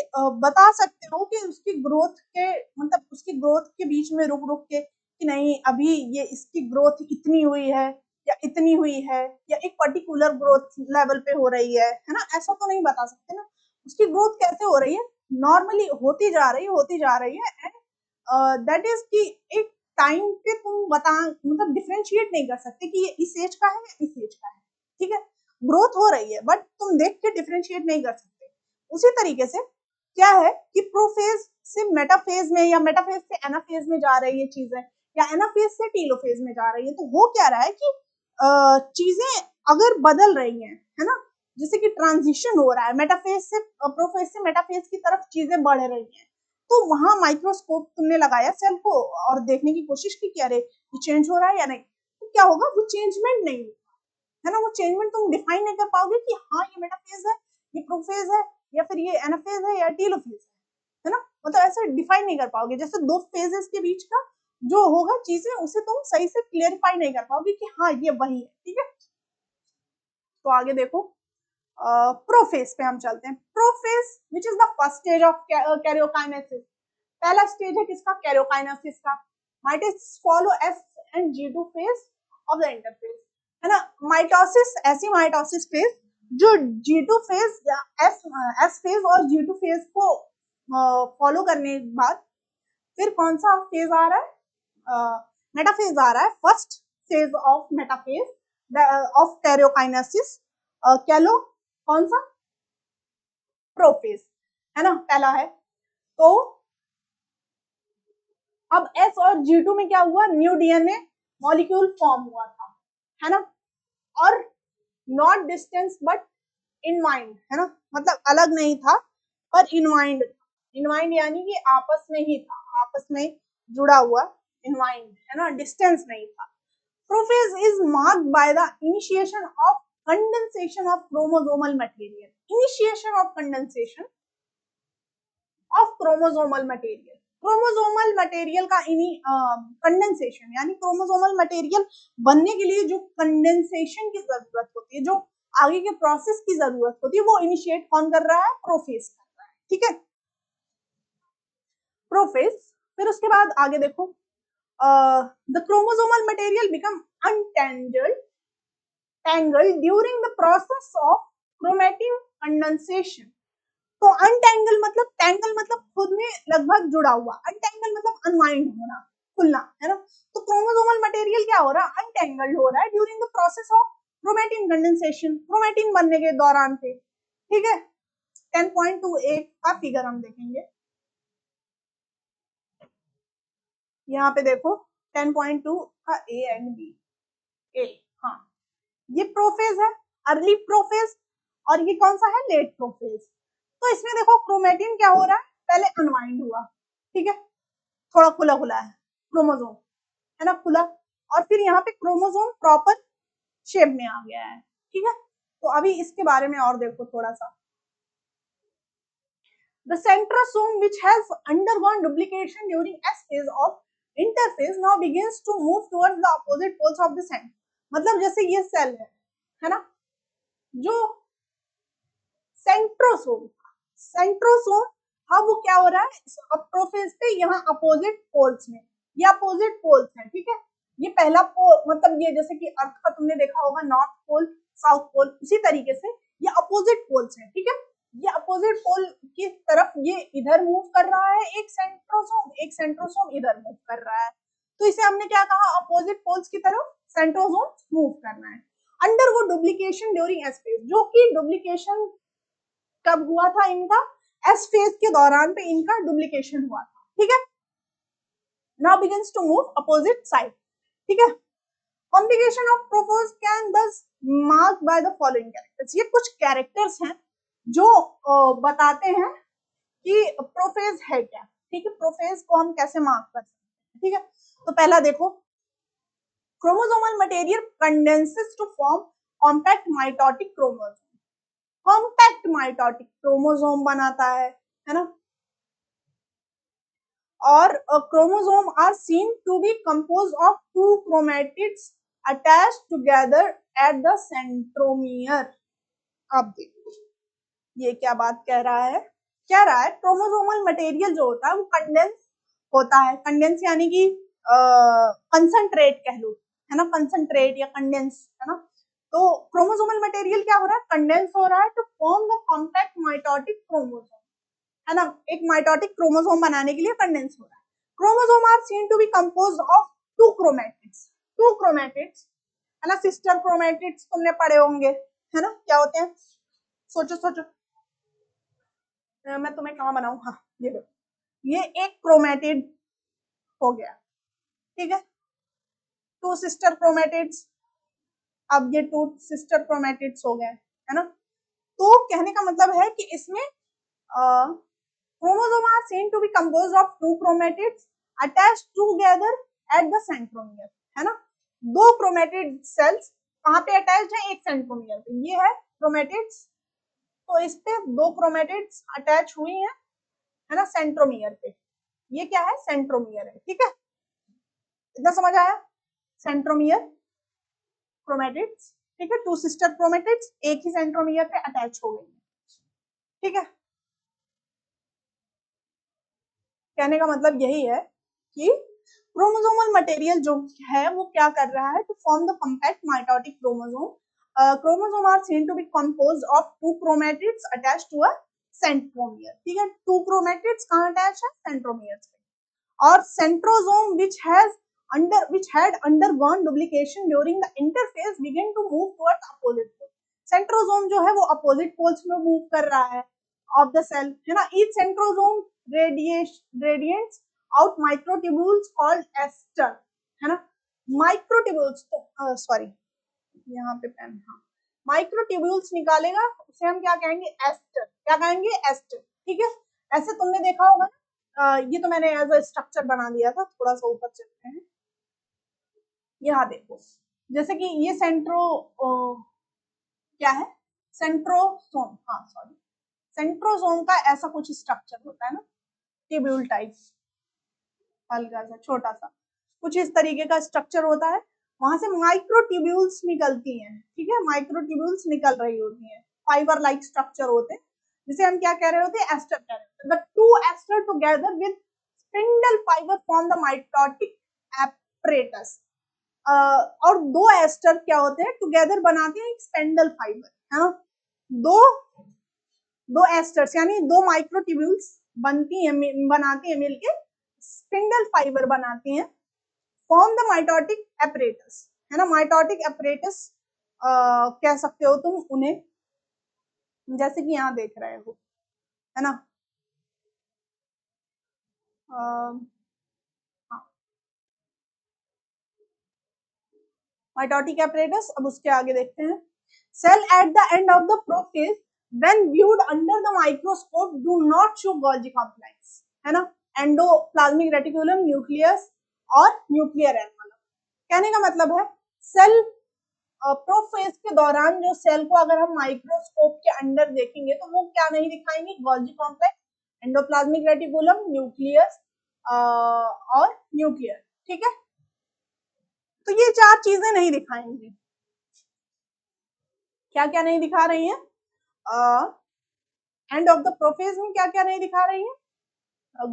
बता सकते हो कि उसकी ग्रोथ के, मतलब उसकी ग्रोथ के बीच में रुक रुक के कि नहीं अभी ये इसकी ग्रोथ इतनी हुई है या इतनी हुई है, या एक पर्टिकुलर ग्रोथ लेवल पे हो रही है ना, ऐसा तो नहीं बता सकते ना। उसकी ग्रोथ कैसे हो रही है, नॉर्मली होती जा रही है, एंड दैट इज कि एक टाइम पे तुम बता, मतलब डिफरेंशिएट नहीं कर सकते कि ये इस एज का है या इस एज का है, ठीक है। ग्रोथ हो रही है, बट तुम देख के डिफरेंशिएट नहीं कर सकते। उसी तरीके से क्या है कि प्रोफेज से मेटाफेज में, या मेटाफेज से एनाफेज में जा रही है चीजें, या एनाफेज से टेलोफेज में जा रही है, तो हो क्या रहा है कि चीजें अगर बदल रही हैं, है ना, जैसे कि ट्रांजिशन हो रहा है, मेटाफेज से प्रोफेज से मेटाफेज की तरफ चीजें बढ़ रही हैं, तो वहां माइक्रोस्कोप तुमने लगाया सेल को और देखने की कोशिश की कि अरे ये चेंज हो रहा है या नहीं, तो क्या होगा, वो चेंजमेंट नहीं, है ना, वो चेंजमेंट तुम डिफाइन नहीं कर पाओगे कि हाँ ये मेटाफेज है, ये प्रोफेज है, या फिर ये एनाफेज है या टेलोफेज है ना, मतलब ऐसे डिफाइन नहीं कर पाओगे। जैसे दो फेजेस के बीच का जो होगा चीजें, उसे तुम सही से क्लियरिफाई नहीं कर पाओगे कि हाँ ये वही है, ठीक है। तो आगे देखो, प्रोफेज पे हम चलते हैं। Prophase which is the first stage of karyokinesis. पहला स्टेज है किसका, कैरियोकाइनेसिस का। Mitosis follow S and G2 phase of the interphase, है ना। माइटोसिस, ऐसी माइटोसिस फेज जो जी2 फेज या एस फेज और जी2 फेज को फॉलो करने के बाद फिर कौन सा फेज आ रहा है, मेटाफेज आ रहा है, first phase of metaphase of karyokinesis, कह लो कौन सा, प्रोफेज, है ना, पहला है। तो अब S और G2 में क्या हुआ, न्यू डीएनए मॉलिक्यूल फॉर्म हुआ था, है ना, और नॉट डिस्टेंस बट इनवाइंड, है ना, मतलब अलग नहीं था पर इनवाइंड, इनवाइंड यानी कि आपस में ही था, आपस में जुड़ा हुआ, इनवाइंड, है ना, डिस्टेंस नहीं था। Prophase is marked by the initiation of condensation of chromosomal material, initiation of condensation of chromosomal material, chromosomal material का कंडेंसेशन यानी क्रोमोसोमल मटेरियल बनने के लिए जो कंडेंसेशन की जरूरत होती है, जो आगे के प्रोसेस की जरूरत होती है, वो इनिशिएट कौन कर रहा है, प्रोफेज कर रहा है, ठीक है, प्रोफेज। फिर उसके बाद आगे देखो, the chromosomal material become untangled tangled during the process of chromatin condensation। तो अनटेंगल मतलब, टेंगल मतलब खुद में लगभग जुड़ा हुआ, अनटेंगल मतलब अनवाइंड होना, खुलना, है ना, तो क्रोमोसोमल मटेरियल क्या हो रहा है, अनटेंगल्ड हो रहा है during the process of chromatin condensation, chromatin बनने के दौरान पे, ठीक है। 10.28 का फिगर हम देखेंगे, यहाँ पे देखो 10.2 का ए एंड बी, ए, हाँ, ये प्रोफेज है, अर्ली प्रोफेज, और ये कौन सा है, लेट प्रोफेज। तो इसमें देखो क्रोमेटिन क्या हो रहा है, पहले अनवाइंड हुआ, ठीक है, थोड़ा खुला खुला है क्रोमोसोम, है ना, खुला, और फिर यहाँ पे क्रोमोसोम प्रॉपर शेप में आ गया है, ठीक है। तो अभी इसके बारे में और देखो थोड़ा सा, the centrosome which has undergone duplication during S phase of interphase now begins to move towards the opposite poles of the center। मतलब जैसे ये सेल है ना, जो सेंट्रोसोम, सेंट्रोसोम, हाँ वो क्या हो रहा है, प्रोफेज पे यहाँ अपोजिट पोल्स में, ये अपोजिट पोल्स हैं, ठीक है, ये पहला पोल, मतलब ये जैसे कि अर्थ का तुमने देखा होगा नॉर्थ पोल साउथ पोल, उसी तरीके से ये अपोजिट पोल्स हैं, ठीक है, ये अपोजिट पोल की तरफ ये इधर मूव कर रहा है एक सेंट्रोसोम, एक सेंट्रोसोम इधर मूव कर रहा है, तो इसे हमने क्या कहा, अपोजिट पोल्स की तरफ सेंट्रोसोम मूव करना है। अंडर वो डुप्लीकेशन ड्यूरिंग एस फेज, जो कि डुप्लीकेशन कब हुआ था इनका, एस फेज के दौरान पे इनका डुप्लीकेशन हुआ था, ठीक है, now begins to move opposite side, ठीक है। Complication of prophase can thus mark by the following characters, ये कुछ कैरेक्टर्स हैं जो बताते हैं कि प्रोफेज है क्या, ठीक है, प्रोफेज को हम कैसे मार्क कर सकते हैं, ठीक है। तो पहला देखो, chromosomal material condenses to form compact mitotic chromosome, compact mitotic chromosome बनाता है ना, और chromosome are seen to be compose of two chromatids attached together at the centromere. अब देखो ये क्या बात कह रहा है, कह रहा है क्रोमोसोमल मटेरियल जो होता है वो कंडेंस होता है, कंडेंस यानी कि कंसंट्रेट कह लो, है ना, कंसंट्रेट या कंडेंस, है ना, तो क्रोमोसोमल मटेरियल क्या हो रहा है, कंडेंस हो रहा है to form the compact mitotic chromosome, है ना, एक माइटोटिक क्रोमोसोम बनाने के लिए कंडेंस हो रहा है। Chromosome are seen to be composed of two chromatids, two chromatids, है ना, सिस्टर क्रोमैटिड्स तुमने पढ़े होंगे, है ना, क्या होते हैं, सोचो सोचो, मैं तुम्हें कहाँ बनाऊं, हाँ ये देखो, ये एक क्रोमैटिड हो गया, ठीक है, टू सिस्टर क्रोमैटिड्स, अब ये टू सिस्टर क्रोमैटिड्स हो गए, है ना, तो कहने का मतलब है कि इसमें chromosome are seen to be composed of two chromatids attached together at the centromere, है ना, दो क्रोमेटिड सेल्स कहाँ पे अटैच्ड है, एक सेंट्रोमियर पे, ये है क्रोमेटिड्स, तो इस पे दो क्रोमेटिड्स अटैच हुई हैं, है ना, सेंट्रोमियर पे, ये क्या है, सेंट्रोमियर है, ठीक है, इतना समझ आया, सेंट्रोमियर क्रोमेटिड्स, ठीक है, टू सिस्टर क्रोमेटिड्स एक ही सेंट्रोमियर पे अटैच हो गई, ठीक है। कहने का मतलब यही है कि क्रोमोसोमल मटेरियल जो है वो क्या कर रहा है, to form the compact mitotic chromosome, chromosome are seen to be composed of two chromatids attached to a centromere, ठीक है, टू क्रोमैटिड्स कहां अटैच है, सेंट्रोमियर से, और centrosome which had undergone duplication during the interphase began to move towards opposite pole, centrosome जो है वो opposite poles में मूव कर रहा है, of the cell, है ना. Each centrosome radiates out microtubules called ester, है ना. Microtubules, सॉरी यहाँ पे पेन, हाँ, माइक्रोट्यूब्यूल्स निकालेगा, उसे हम क्या कहेंगे, एस्टर. क्या कहेंगे, एस्टर. ठीक है. ऐसे तुमने देखा होगा ना, ये तो मैंने एज अ स्ट्रक्चर बना दिया था. थोड़ा सा ऊपर चलते हैं. यहाँ देखो, जैसे कि ये क्या है, सेंट्रोसोम, हाँ सॉरी, सेंट्रोसोम का ऐसा कुछ स्ट्रक्चर होता है ना, ट्यूब्यूल टाइप, हल्का सा छोटा सा कुछ इस तरीके का स्ट्रक्चर होता है. वहां से माइक्रोट्यूब्यूल्स निकलती हैं. ठीक है, माइक्रोट्यूब्यूल्स निकल रही होती हैं, फाइबर लाइक स्ट्रक्चर होते हैं, जिसे हम क्या कह रहे होते हैं, एस्टर कह रहे होते हैं. The two aster together with spindle fiber form the mitotic apparatus. और दो एस्टर क्या होते हैं, टुगेदर बनाते हैं एक स्पेंडल फाइबर, है ना. दो एस्टर्स यानी दो माइक्रोट्यूब्यूल्स बनाती हैं मिलके स्पिंडल फाइबर बनाती हैं, फॉर्म द माइटोटिक एपरेटस, है ना. माइटोटिक एपरेटस कह सकते हो तुम उन्हें, जैसे कि यहाँ देख रहे हो, है ना. Mitotic apparatus. अब उसके आगे देखते हैं. Cell at the end of the prophase when viewed under the microscope do not show Golgi complex, है ना. एंडोप्लाज्मिक रेटिकुलम, न्यूक्लियस और न्यूक्लियर एनवलप. कहने का मतलब है सेल प्रोफेज के दौरान जो सेल को अगर हम माइक्रोस्कोप के अंदर देखेंगे तो वो क्या नहीं दिखाएंगे, Golgi complex, endoplasmic reticulum, nucleus और न्यूक्लियर. ठीक है, तो ये चार चीजें नहीं दिखाएंगी. क्या क्या नहीं दिखा रही है, एंड ऑफ द प्रोफेज में क्या क्या नहीं दिखा रही है,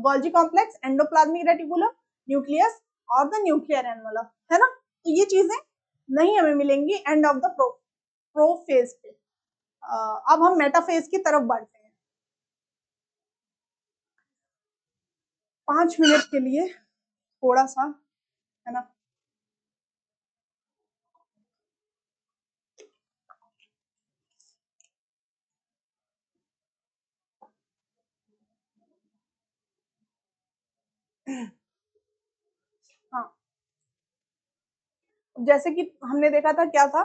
Golgi complex, endoplasmic reticulum, nucleus और द न्यूक्लियर एनवलप, है ना. तो ये चीजें नहीं हमें मिलेंगी एंड ऑफ द प्रोफेज पे. अब हम मेटाफेज की तरफ बढ़ते हैं. 5 मिनट के लिए थोड़ा सा, है ना. हाँ, जैसे कि हमने देखा था क्या था,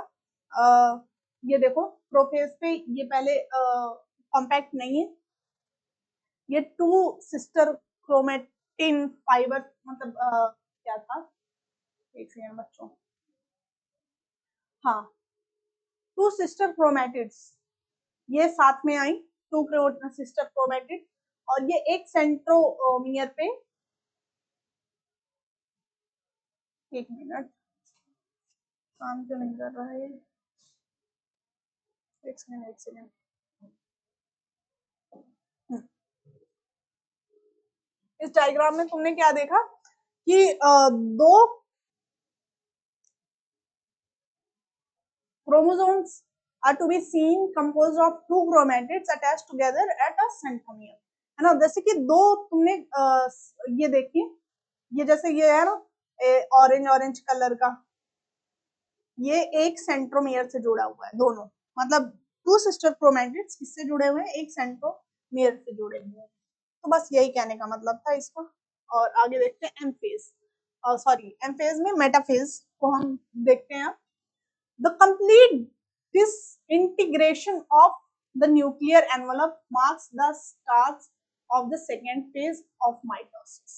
ये देखो प्रोफेज पे ये पहले कॉम्पैक्ट नहीं है, ये टू सिस्टर क्रोमेटिन फाइबर, मतलब क्या था, एक सेकंड बच्चों, हाँ, टू सिस्टर क्रोमेटिड्स ये साथ में आई, टू सिस्टर क्रोमेटिड, और ये एक सेंट्रोमियर पे, एक मिनट काम क्यों नहीं कर रहा है, एक सेकंड. इस डायग्राम में तुमने क्या देखा कि दो chromosomes are to be seen composed of two chromatids attached together at a centromere, है ना. जैसे कि दो तुमने ये देखिए, ये जैसे ये है ना ऑरेंज ऑरेंज कलर का, ये एक सेंट्रोमियर से जुड़ा हुआ है, दोनों मतलब टू सिस्टर क्रोमैटिड्स किससे जुड़े हुए हैं, एक सेंट्रोमियर से जुड़े हुए हैं. तो बस यही कहने का मतलब था इसका. और आगे देखते हैं एमफेज, सॉरी एमफेज में मेटाफेज को हम देखते हैं. The complete disintegration of the nuclear envelope marks the start of the second phase of mitosis.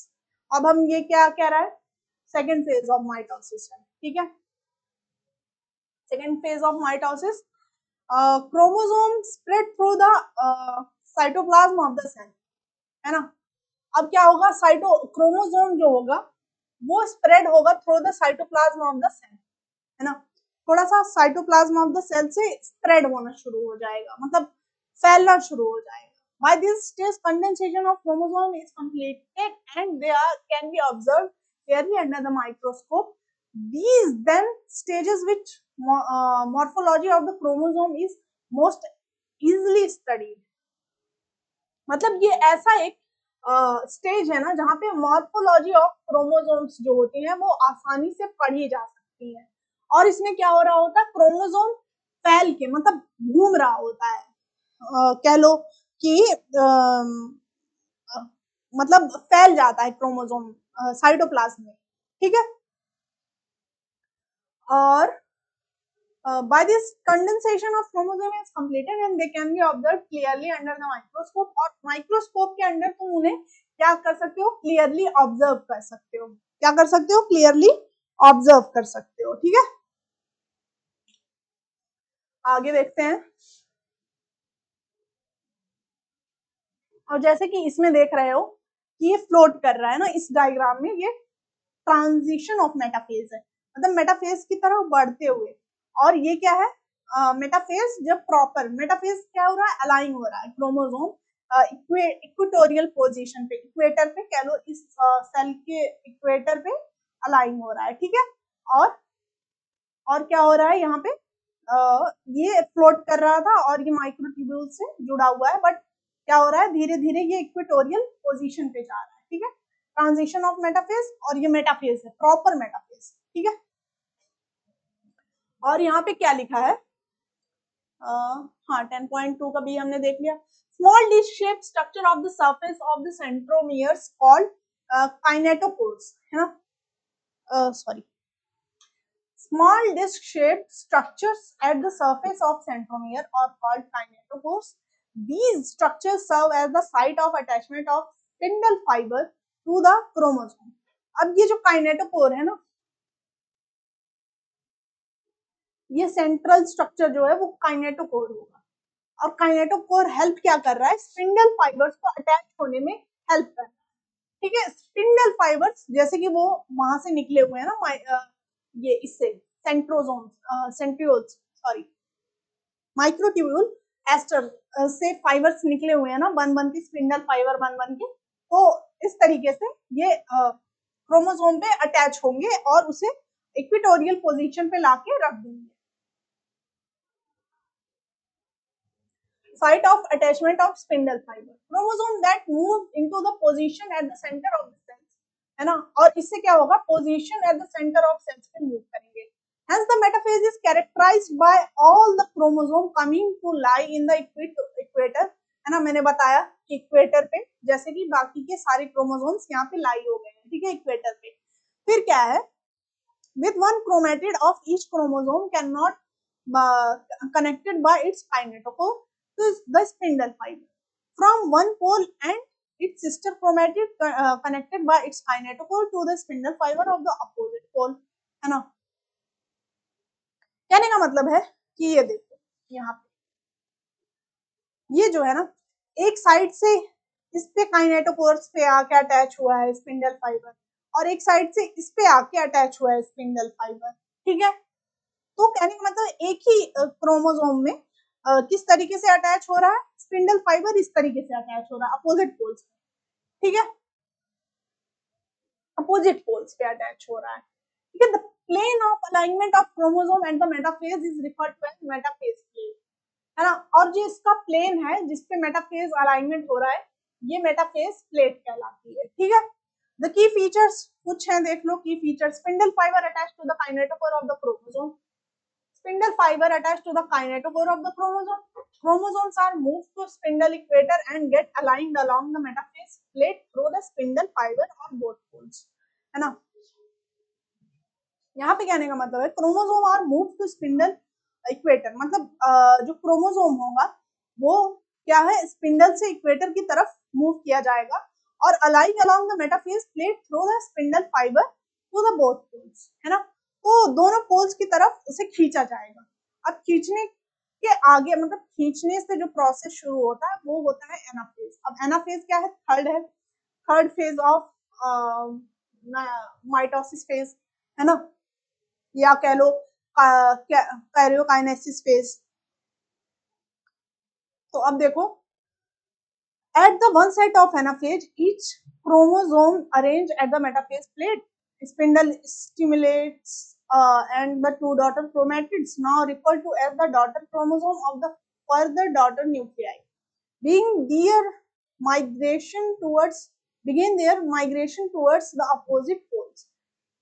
अब हम ये क्या कह रहा है, सेकेंड फेज ऑफ माइटोसिस है. ठीक है, second phase of mitosis, chromosome spread through the cytoplasm of the cell, है ना. अब क्या होगा, साइटो क्रोमोसोम जो होगा वो स्प्रेड होगा through the cytoplasm of the cell, है ना. थोड़ा सा साइटोप्लाज्म ऑफ द सेल से स्प्रेड होना शुरू हो जाएगा, मतलब फैलना शुरू हो जाएगा. By this stage, condensation of chromosome is completed and they can be observed clearly under the microscope. These then stages which morphology of the chromosome is most easily studied. मतलब ये ऐसा एक स्टेज है ना जहाँ पे मॉर्फोलॉजी ऑफ क्रोमोसोम्स जो होती हैं वो आसानी से पढ़ी जा सकती है. और इसमें क्या हो रहा होता है, क्रोमोसोम फैल के मतलब घूम रहा होता है, कह लो कि मतलब फैल जाता है क्रोमोसोम साइटोप्लाज्म में, ठीक है। और by this condensation of chromosome is completed and they can be observed clearly under the microscope, और माइक्रोस्कोप के अंदर तुम उन्हें क्या कर सकते हो, क्लियरली ऑब्जर्व कर सकते हो। क्या कर सकते हो, क्लियरली ऑब्जर्व कर सकते हो, ठीक है। आगे देखते हैं। और जैसे कि इसमें देख रहे हो कि ये फ्लोट कर रहा है ना, इस डायग्राम में ये ट्रांजिशन ऑफ मेटाफेज है, मतलब मेटाफेज की तरफ बढ़ते हुए। और ये क्या है, मेटाफेज जब प्रॉपर, मेटाफेज क्या हो रहा है, अलाइन हो रहा है क्रोमोसोम इक्वेटोरियल पोजीशन पे, इक्वेटर पे कह लो, इस सेल के इक्वेटर पे अलाइन हो रहा है, ठीक है। और क्या हो रहा है यहाँ पे, ये फ्लोट कर रहा था और ये माइक्रोट्यूब्यूल से जुड़ा हुआ है, बट क्या हो रहा है, धीरे धीरे ये इक्वेटोरियल पोजीशन पे जा रहा है, ठीक है। ट्रांजिशन ऑफ मेटाफेज, और ये मेटाफेज है, प्रॉपर मेटाफेज, ठीक है। और यहाँ पे क्या लिखा है, हाँ 10.2 का भी हमने देख लिया। Small dish shape structure of the surface of the centromeres called kinetochores, है ना, sorry, small disc-shaped structures at the surface of centromere are called kinetochores. These structures serve as the site of attachment of spindle fiber to the chromosome. अब ये जो kinetochore है ना, ये central structure जो है वो काइनेटोकोर होगा। और काइनेटोकोर हेल्प क्या कर रहा है, स्पिंडल फाइबर्स को अटैच होने में हेल्प कर रहा है, ठीक है। स्पिंडल फाइबर्स जैसे कि वो वहां से निकले हुए हैं ना, ये इससे centrosome centrioles, sorry, microtubule aster से फाइबर्स निकले हुए हैं ना, बन बन के, स्पिंडल फाइबर बन बन के, तो इस तरीके से ये क्रोमोसोम पे अटैच होंगे और उसे इक्वेटोरियल पोजीशन पे लाके रख देंगे। Site of attachment of spindle fiber, chromosome that move into the position at the center of the cells, है ना। और इससे क्या होगा, position at the center of cells पे move करेंगे। Hence the metaphase is characterized by all the chromosome coming to lie in the equator, है ना। मैंने बताया कि इक्वेटर पे, जैसे कि बाकी के सारे क्रोमोसोम्स यहाँ पे लाई हो गए हैं, ठीक है, इक्वेटर पे। फिर क्या है, with one chromatid of each chromosome cannot connected by its kinetochore to the spindle fiber from one pole and its sister chromatid connected by its kinetochore to the spindle fiber of the opposite pole, है ना। कहने का मतलब है कि ये देखो यहाँ पे, ये जो है ना, एक साइड से इस पे काइनेटोकोर्स पे आके अटैच हुआ है स्पिंडल फाइबर, और एक साइड से इस पे आके अटैच हुआ है स्पिंडल फाइबर, ठीक है। तो कहने का मतलब एक ही क्रोमोसोम में किस तरीके से अटैच हो रहा है, स्पिंडल फाइबर इस तरीके से अटैच हो रहा है अपोजिट पोल्स, ठीक है, अपोजिट पोल्स पे अटैच हो रहा है, ठीक है। The plane of alignment of chromosome at the metaphase is referred to as metaphase plane, है ना। और जो इसका प्लेन है जिसपे मेटाफेज अलाइनमेंट हो रहा है, ये मेटाफेज प्लेट कहलाती है, ठीक है। द की फीचर्स कुछ हैं, देख लो की features. Spindle fiber attach to the kinetochore of the chromosome, spindle fiber attached to the kinetochore of the chromosome. Chromosomes are moved to spindle equator and get aligned along the metaphase plate through the spindle fiber on both poles, है ना। यहाँ पे कहने का मतलब है chromosome are move to spindle equator, मतलब जो क्रोमोसोम होगा वो क्या है, स्पिंडल से इक्वेटर की तरफ मूव किया जाएगा और aligning along the metaphase plate through the spindle fibre to the both poles, है ना। तो दोनों पोल्स की तरफ उसे खींचा जाएगा। अब खींचने के आगे, मतलब खींचने से जो प्रोसेस शुरू होता है वो होता है एनाफेज। अब एनाफेज क्या है, third phase of mitosis phase, है ना, या कह लो कैरियोकाइनेसिस फेज। तो अब देखो, at the one side of anaphase, each chromosome arranged at the metaphase plate, spindle stimulates and the two daughter chromatids, now referred to as the daughter chromosome of the further daughter nuclei, being their migration towards begin their migration towards the opposite poles।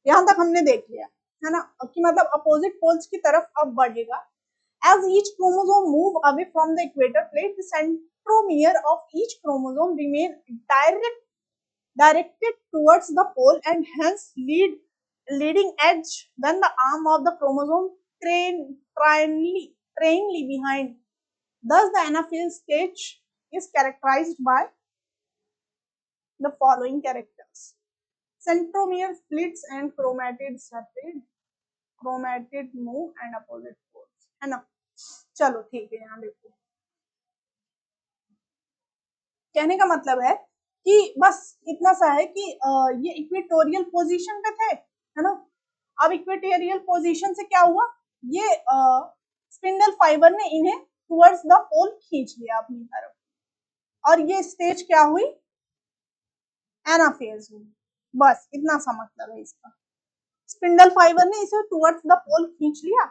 यहाँ तक हमने देख लिया, है ना, कि मतलब opposite poles की तरफ अब बढ़ेगा। As each chromosome move away from the equator plate, the center centromere of each chromosome remain directed towards the pole and hence leading edge when the arm of the chromosome trainly behind. Thus, the anaphase stage is characterized by the following characters: centromere splits and chromatid separate, chromatid move and opposite poles, है ना। चलो ठीक है, यहाँ देखो कहने का मतलब है कि बस इतना सा है कि ये इक्वेटोरियल पोजीशन पे थे, है ना। अब इक्वेटोरियल पोजीशन से क्या हुआ, ये स्पिंडल फाइबर ने इन्हें टुवर्ड्स द पोल खींच लिया अपनी तरफ, और ये स्टेज क्या हुई, एनाफेज हुई। बस इतना सा मतलब है इसका। स्पिंडल फाइबर ने इसे टुवर्ड्स द पोल खींच लिया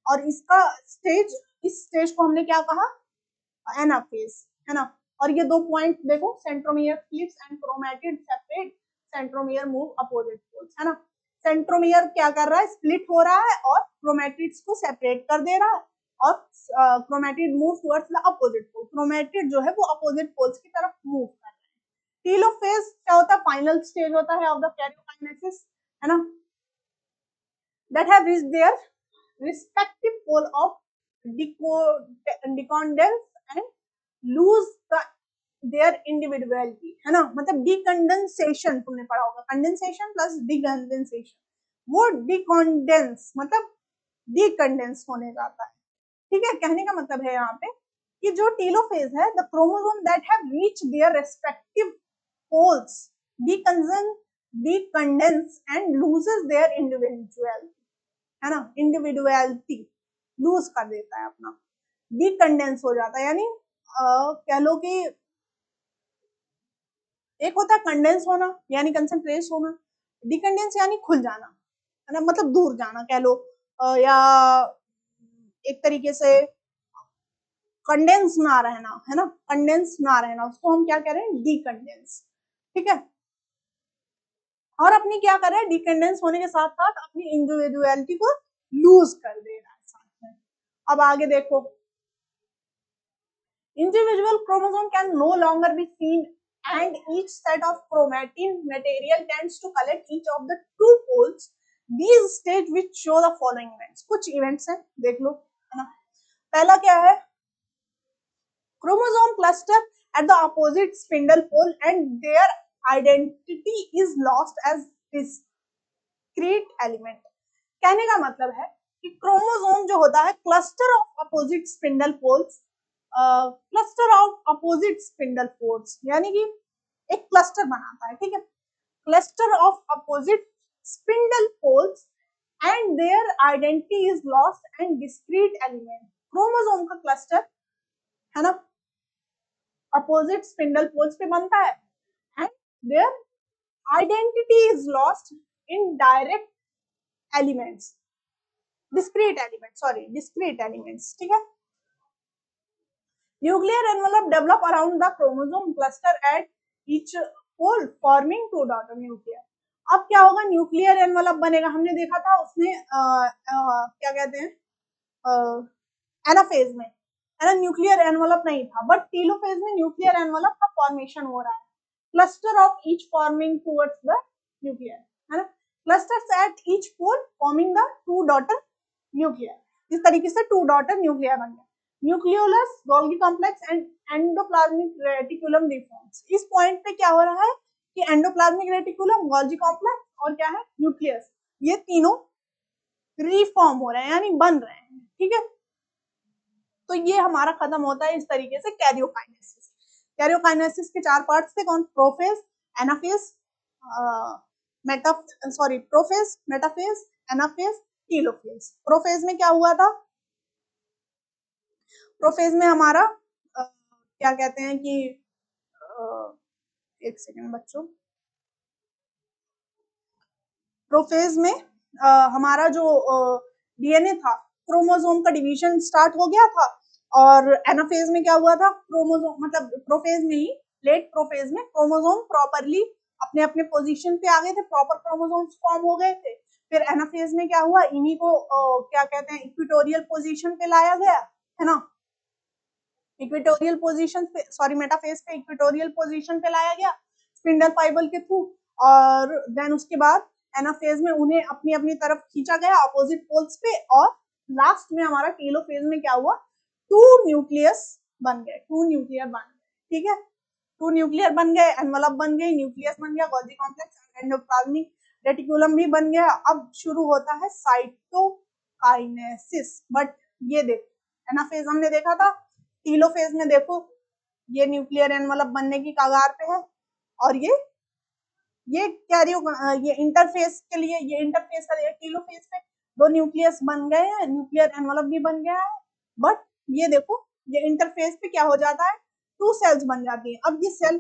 और इसका स्टेज, इस स्टेज को हमने क्या कहा, एनाफेज, है ना। और ये दो पॉइंट देखो, centromere splits and chromatid separate, centromere move opposite poles, है ना। सेंट्रोमियर क्या कर रहा है, स्प्लिट हो रहा है और क्रोमैटिड्स को सेपरेट कर दे रहा है, और chromatid move towards the opposite pole, chromatid जो है वो अपोजिट पोल्स की तरफ मूव कर रहा है। टेलोफेज क्या होता है, फाइनल स्टेज होता है ऑफ द कैरियोकाइनेसिस, है ना, that have reached their respective pole of decondense and lose their individuality, है ना। मतलब डिकंडेंसेशन तुमने पढ़ा होगा, कंडेंसेशन प्लस डिकंडेंसेशन, वो डिकंडेंस मतलब डिकंडेंस होने जाता है, ठीक है। कहने का मतलब है यहाँ पे कि जो टेलोफेज है, the chromosome that have reached their respective poles decondense and loses their individuality, है ना। इंडिविजुअलिटी लूज कर देता है अपना, डिकंडेंस हो जाता है, यानी कह लो कि एक होता है कंडेंस होना यानी कंसंट्रेट होना, डिकंडेंस यानी खुल जाना, है ना, मतलब दूर जाना कह लो, या एक तरीके से कंडेंस ना रहना, है ना, कंडेंस ना रहना, उसको हम क्या कह रहे हैं, डिकंडेंस, ठीक है। और अपनी क्या कर रहा है, डिकंडेंस होने के साथ साथ अपनी इंडिविजुअलिटी को लूज कर दे रहा है साथ में। अब आगे देखो, individual chromosome can no longer be seen and each set of chromatin material tends to collect each of the two poles. These stage which show the following events. कुछ events हैं, देख लो, है ना। पहला क्या है, chromosome cluster at the opposite spindle pole and their identity is lost as discrete element. कहने का मतलब है कि क्रोमोसोम जो होता है, cluster of opposite spindle poles, cluster of opposite spindle poles यानी कि एक क्लस्टर बनाता है, ठीक है, cluster of opposite spindle poles and their identity is lost and discrete element. Chromosome का क्लस्टर, है ना, अपोजिट स्पिंडल पोल्स पे बनता है and their identity is lost in direct elements, discrete elements, ठीक है। Nuclear envelope develop around the chromosome cluster at each pole forming two daughter nuclei. अब क्या होगा, न्यूक्लियर एनवलप बनेगा, हमने देखा था उसमें क्या कहते हैं, एनाफेज में, है ना, न्यूक्लियर एनवलप नहीं था, बट टेलोफेज में न्यूक्लियर एनवलप का फॉर्मेशन हो रहा है, cluster of each forming towards the nuclear, है ना, clusters at each pole forming the two daughter nuclear. इस तरीके से टू डॉटर न्यूक्लियर बन गया। Nucleolus, Golgi complex and endoplasmic reticulum deforms. इस पॉइंट पे क्या हो रहा है कि एंडोप्लाज्मिक रेटिकुलम, गोल्गी कॉम्प्लेक्स और क्या है, न्यूक्लियस, ये तीनों रिफॉर्म हो रहे हैं यानी बन रहे हैं, ठीक है। तो ये हमारा खत्म होता है इस तरीके से कैरियोकाइनेसिस। कैरियोकाइनेसिस के चार पार्ट्स थे, कौन, prophase, anaphase, prophase, metaphase, anaphase, telophase. Prophase में क्या हुआ था, प्रोफेज में हमारा क्या कहते हैं कि एक सेकेंड बच्चों, प्रोफेज में हमारा जो डीएनए था, क्रोमोसोम का डिवीजन स्टार्ट हो गया था, और एनाफेज में क्या हुआ था, क्रोमोसोम मतलब प्रोफेज में ही, लेट प्रोफेज में क्रोमोसोम प्रॉपरली अपने अपने पोजीशन पे आ गए थे, प्रॉपर क्रोमोसोम्स फॉर्म हो गए थे। फिर एनाफेज में क्या हुआ, इन्हीं को क्या कहते हैं, इक्वेटोरियल पोजीशन पे लाया गया, है ना, इक्वेटोरियल पोजीशन पे, सॉरी मेटाफेज पे इक्वेटोरियल पोजीशन पे लाया गया स्पिंडल फाइबर के थ्रू, और देन उसके बाद एनाफेज में उन्हें अपनी अपनी तरफ खींचा गया अपोजिट पोल्स पे, और लास्ट में हमारा टेलोफेज में क्या हुआ, टू न्यूक्लियस बन गए, टू न्यूक्लियर बन गए, ठीक है, टू न्यूक्लियर बन गए, एनवलप बन गई, न्यूक्लियस बन गया, गोल्गी कॉम्प्लेक्स, एंडोप्लाज्मिक रेटिकुलम भी बन गया। अब शुरू होता है साइटोकाइनेसिस। बट ये देखो, एनाफेज हमने देखा था, टीलोफेज में देखो ये न्यूक्लियर एनवलप बनने की कगार पे है, और ये कैरियो, ये इंटरफेस के लिए, ये इंटरफेस का टीलोफेज पे दो न्यूक्लियस बन गए हैं, न्यूक्लियर एनवलप भी बन गया है। बट ये देखो, ये इंटरफेस पे क्या हो जाता है, टू सेल्स बन जाती है। अब ये सेल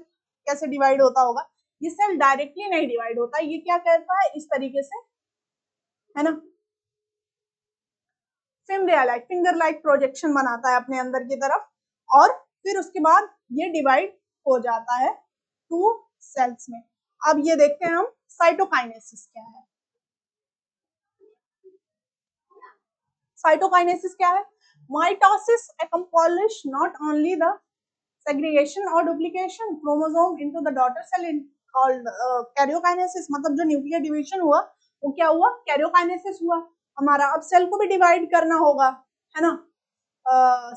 कैसे डिवाइड होता होगा, ये सेल डायरेक्टली नहीं डिवाइड होता, ये क्या करता है, इस तरीके से, है ना, फिंगर लाइक प्रोजेक्शन बनाता है अपने अंदर की तरफ, और फिर उसके बाद ये डिवाइड हो जाता है टू सेल्स में। अब ये देखते हैं हम साइटोकाइनेसिस क्या है। साइटोकाइनेसिस क्या है, mitosis accomplish not only the segregation or duplication chromosome into the daughter cell in called karyokinesis, मतलब जो न्यूक्लियर डिवीजन हुआ वो क्या हुआ, कैरियोकाइनेसिस हुआ हमारा। अब सेल को भी डिवाइड करना होगा, है ना,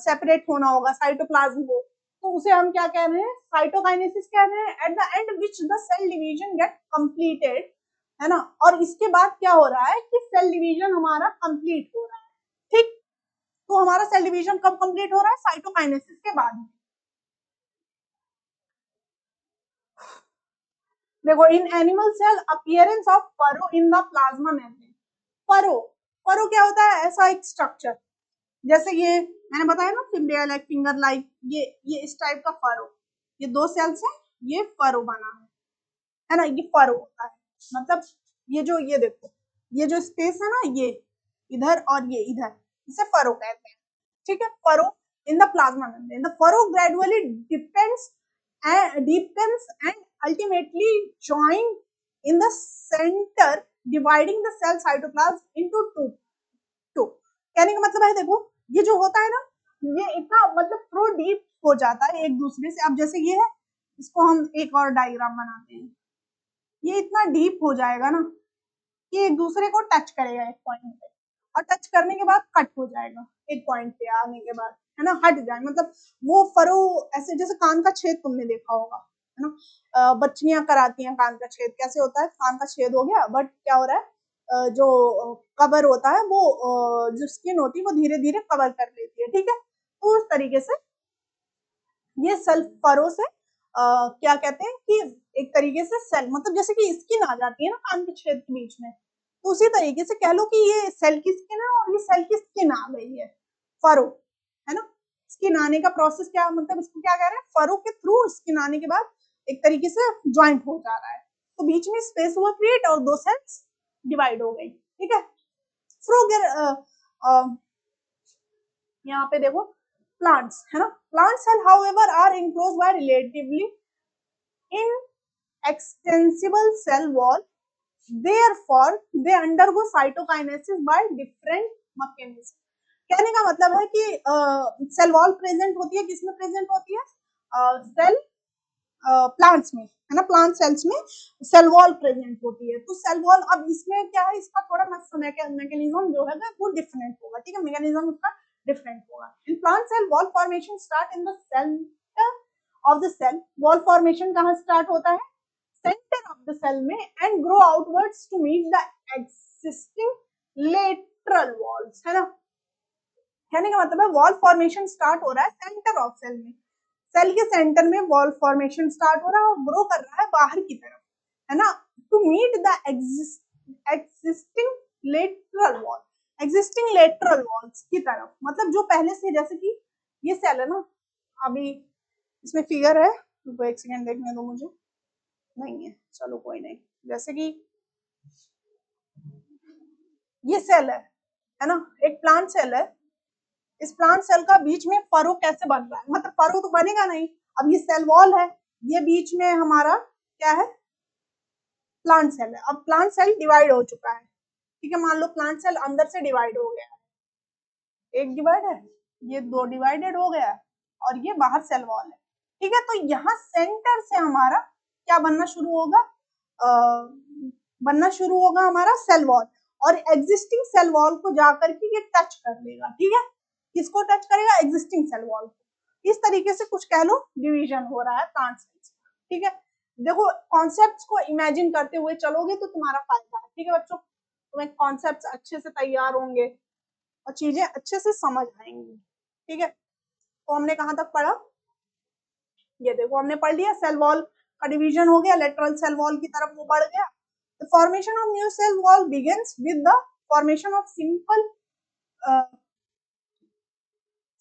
सेपरेट होना होगा साइटोप्लाज्म को, तो उसे हम क्या कह रहे हैं, साइटोकाइनेसिस कह रहे हैं। At the end which the cell division get completed, है ना, और इसके बाद क्या हो रहा है कि सेल डिवीजन हमारा कंप्लीट हो रहा है, ठीक। तो हमारा सेल डिवीजन कब कंप्लीट हो रहा है, साइटोकाइनेसिस के बाद में। देखो, in animal cell appearance of furrow in the plasma membrane. Furrow, furrow क्या होता है, ऐसा एक स्ट्रक्चर, जैसे ये मैंने बताया ना, फिंगर लाइक, फिंगर लाइक, ये इस टाइप का फरो, ये दो सेल्स है, ये फरो बना है ना, ये फरो होता है। मतलब ये देखो, ये जो स्पेस है ना, ये इधर और ये इधर, इसे फरो कहते हैं, ठीक है। Furrow in the plasma membrane, the furrow gradually deepens and ultimately join in the center, dividing the cell cytoplasm into two। कहने का मतलब है, देखो ये जो होता है ना, ये इतना मतलब प्रो डीप हो जाता है एक दूसरे से। अब जैसे ये है, इसको हम एक और डायग्राम बनाते हैं, ये इतना डीप हो जाएगा ना कि एक दूसरे को टच करेगा एक पॉइंट पे, और टच करने के बाद कट हो जाएगा एक पॉइंट पे आने के बाद, है ना, हट जाए। मतलब वो फरो ऐसे, जैसे कान का छेद तुमने देखा होगा, है ना, बच्चियां कराती हैं कान का छेद, कैसे होता है, कान का छेद हो गया, बट क्या हो रहा है, जो कवर होता है वो, जो स्किन होती है वो धीरे धीरे कवर कर लेती है, ठीक है। तो उस तरीके से ये सेल फरो से क्या कहते हैं कि एक तरीके से सेल, मतलब जैसे कि स्किन आ जाती है ना कान के छेद के बीच में, तो उसी तरीके से कह लो कि ये सेल की स्किन है और ये सेल की स्किन आ गई है, फरो, है ना। स्किन आने का प्रोसेस क्या, मतलब इसको क्या कह रहे हैं, फरो के थ्रू स्किन आने के बाद एक तरीके से ज्वाइंट हो जा रहा है, तो बीच में स्पेस हुआ क्रिएट और दो सेल्स डिवाइड हो गई, ठीक है। फ्रोगर यहाँ पे देखो प्लांट्स, है ना, plant cell however are enclose by relatively inextensible cell wall, therefore they undergo cytokinesis by different mechanism। कहने का मतलब है कि सेल वॉल प्रेजेंट होती है, किसमें प्रेजेंट होती है, सेल प्लांट्स में, है ना, प्लांट सेल्स में सेल वॉल प्रेजेंट होती है। तो सेल वॉल, अब इसमें क्या है, इसका थोड़ा मैकेनिज्म जो है वो डिफरेंट होगा, ठीक है, मैकेनिज्म उसका डिफरेंट होगा। In plant cell wall formation start in the centre of the cell. Wall formation कहाँ स्टार्ट होता है, सेंटर ऑफ द सेल में, and grow outwards to meet the existing lateral walls, है ना। कहने का मतलब है वॉल फॉर्मेशन स्टार्ट हो रहा है सेंटर ऑफ सेल में, सेल के सेंटर में वॉल फॉर्मेशन स्टार्ट हो रहा है और ग्रो कर रहा है बाहर की तरफ, है ना, to meet the existing lateral wall, existing lateral walls की तरफ। मतलब जो पहले से, जैसे कि ये सेल है ना, अभी इसमें फिगर है, तो एक सेकेंड देखने दो मुझे, नहीं है, चलो कोई नहीं, जैसे कि ये सेल है ना, एक प्लांट सेल है, इस प्लांट सेल का बीच में फरो कैसे बन रहा है, मतलब फरो तो बनेगा नहीं, अब ये सेल वॉल है, ये बीच में हमारा क्या है, प्लांट सेल है। अब प्लांट सेल डिवाइड हो चुका है, ठीक है, मान लो प्लांट सेल अंदर से डिवाइड हो गया है, एक डिवाइड है, ये दो डिवाइडेड हो गया, और ये बाहर सेल वॉल है, ठीक है। तो यहाँ सेंटर से हमारा क्या बनना शुरू होगा, हमारा सेल वॉल, और एग्जिस्टिंग सेल वॉल को जाकर के ये टच कर लेगा, ठीक है। किसको टच करेगा, एग्जिस्टिंग सेल वॉल को। इस तरीके से कुछ कह लो डिवीजन हो रहा है प्लांट सेल्स, ठीक है। देखो कॉन्सेप्ट्स को इमेजिन करते हुए चलोगे तो तुम्हारा फायदा है, ठीक है बच्चों। तुम्हें कॉन्सेप्ट्स अच्छे से तैयार होंगे और चीजें अच्छे से समझ आएंगी, ठीक है। तो हमने कहाँ तक पढ़ा, ये देखो हमने पढ़ लिया, सेल वॉल का डिवीजन हो गया, लेटरल सेल वॉल की तरफ वो बढ़ गया। The formation of new cell wall begins with the formation of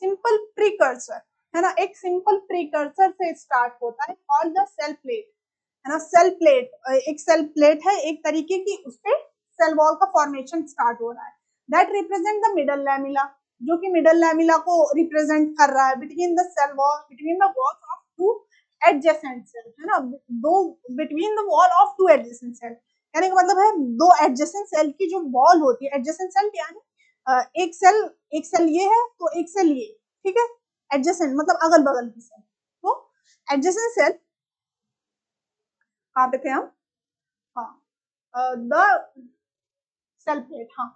simple precursor, है ना। एक सिंपल प्रीकर्सर से स्टार्ट होता है, कॉल्ड द सेल प्लेट, है ना। सेल प्लेट एक सेल प्लेट है एक तरीके की, उसपे सेल वॉल का फॉर्मेशन स्टार्ट हो रहा है। That represent the middle lamella, जो कि मिडल लैमिला को रिप्रेजेंट कर रहा है, between the cell wall, between the walls of two adjacent cell, है ना। दो between the wall of two adjacent cell, कहने का मतलब है दो एडजेसेंट सेल की जो वॉल होती है, एडजेसेंट सेल क्या है, एक सेल ये है तो एक सेल ये, ठीक है। एडजेसेंट मतलब अगल बगल की सेल, तो एडजेसेंट सेल कहाँ पे थे हम, हाँ द सेल प्लेट, हाँ।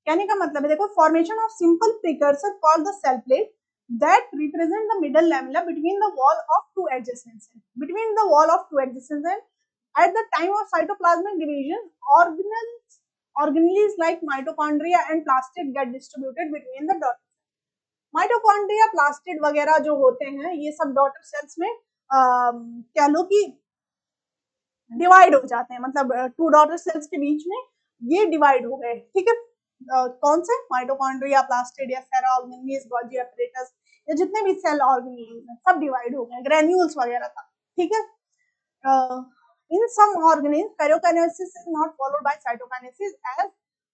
कहने का मतलब है देखो, formation of simple precursor called the cell plate that represent the middle lamella between the wall of two adjacent cells. Between the wall of two adjacent cells, at the time of cytoplasmic division, organelles like mitochondria and plastid get distributed between the daughter cells. Mitochondria, plastid वगैरह जो होते हैं, ये सब daughter cells में कह लो कि divide हो जाते हैं, मतलब टू डॉटर सेल्स के बीच में ये डिवाइड हो गए, ठीक है। कौन से, माइटोकॉन्ड्रिया, प्लास्टिड या सेरा ऑर्गेनीज, गोल्जी एपरेटस, या जितने भी सेल ऑर्गेनीज हैं सब डिवाइड हो गए, ग्रेन्यूल्स वगैरह तक, ठीक है। In some organisms karyokinesis is not followed by cytokinesis, as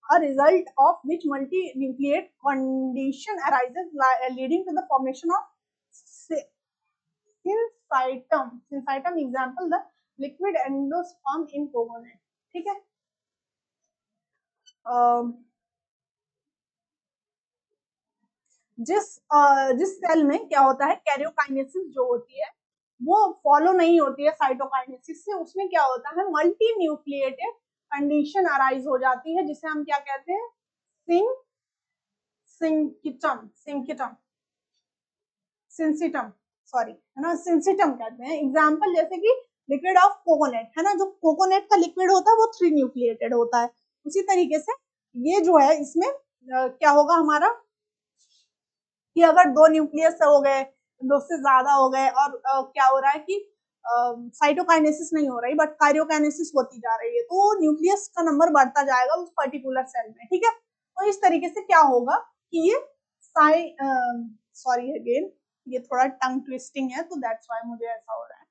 a result of which multinucleate condition arises leading to the formation of syncytium. Syncytium example the liquid endosperm in coconut, ठीक है। जिस cell में क्या होता है, karyokinesis जो होती है वो फॉलो नहीं होती है साइटोकाइनेसिस से, उसमें क्या होता है, मल्टी न्यूक्लिएटेड कंडीशन अराइज हो जाती है, जिसे हम क्या कहते हैं, सिंसिटम सॉरी, है ना, सिंसिटम कहते हैं। एग्जाम्पल जैसे कि लिक्विड ऑफ कोकोनट, है ना, जो कोकोनट का लिक्विड होता है वो 3 न्यूक्लिएटेड होता है। उसी तरीके से ये जो है इसमें क्या होगा हमारा, कि अगर 2 न्यूक्लियस हो गए, 2 से ज्यादा हो गए, और क्या हो रहा है कि साइटोकाइनेसिस नहीं हो रही बट काइरोकाइनेसिस होती जा रही है, तो न्यूक्लियस का नंबर बढ़ता जाएगा उस पर्टिकुलर सेल में, ठीक है। तो इस तरीके से क्या होगा कि ये सॉरी अगेन, ये थोड़ा टंग ट्विस्टिंग है तो दैट्स व्हाई मुझे ऐसा हो रहा है।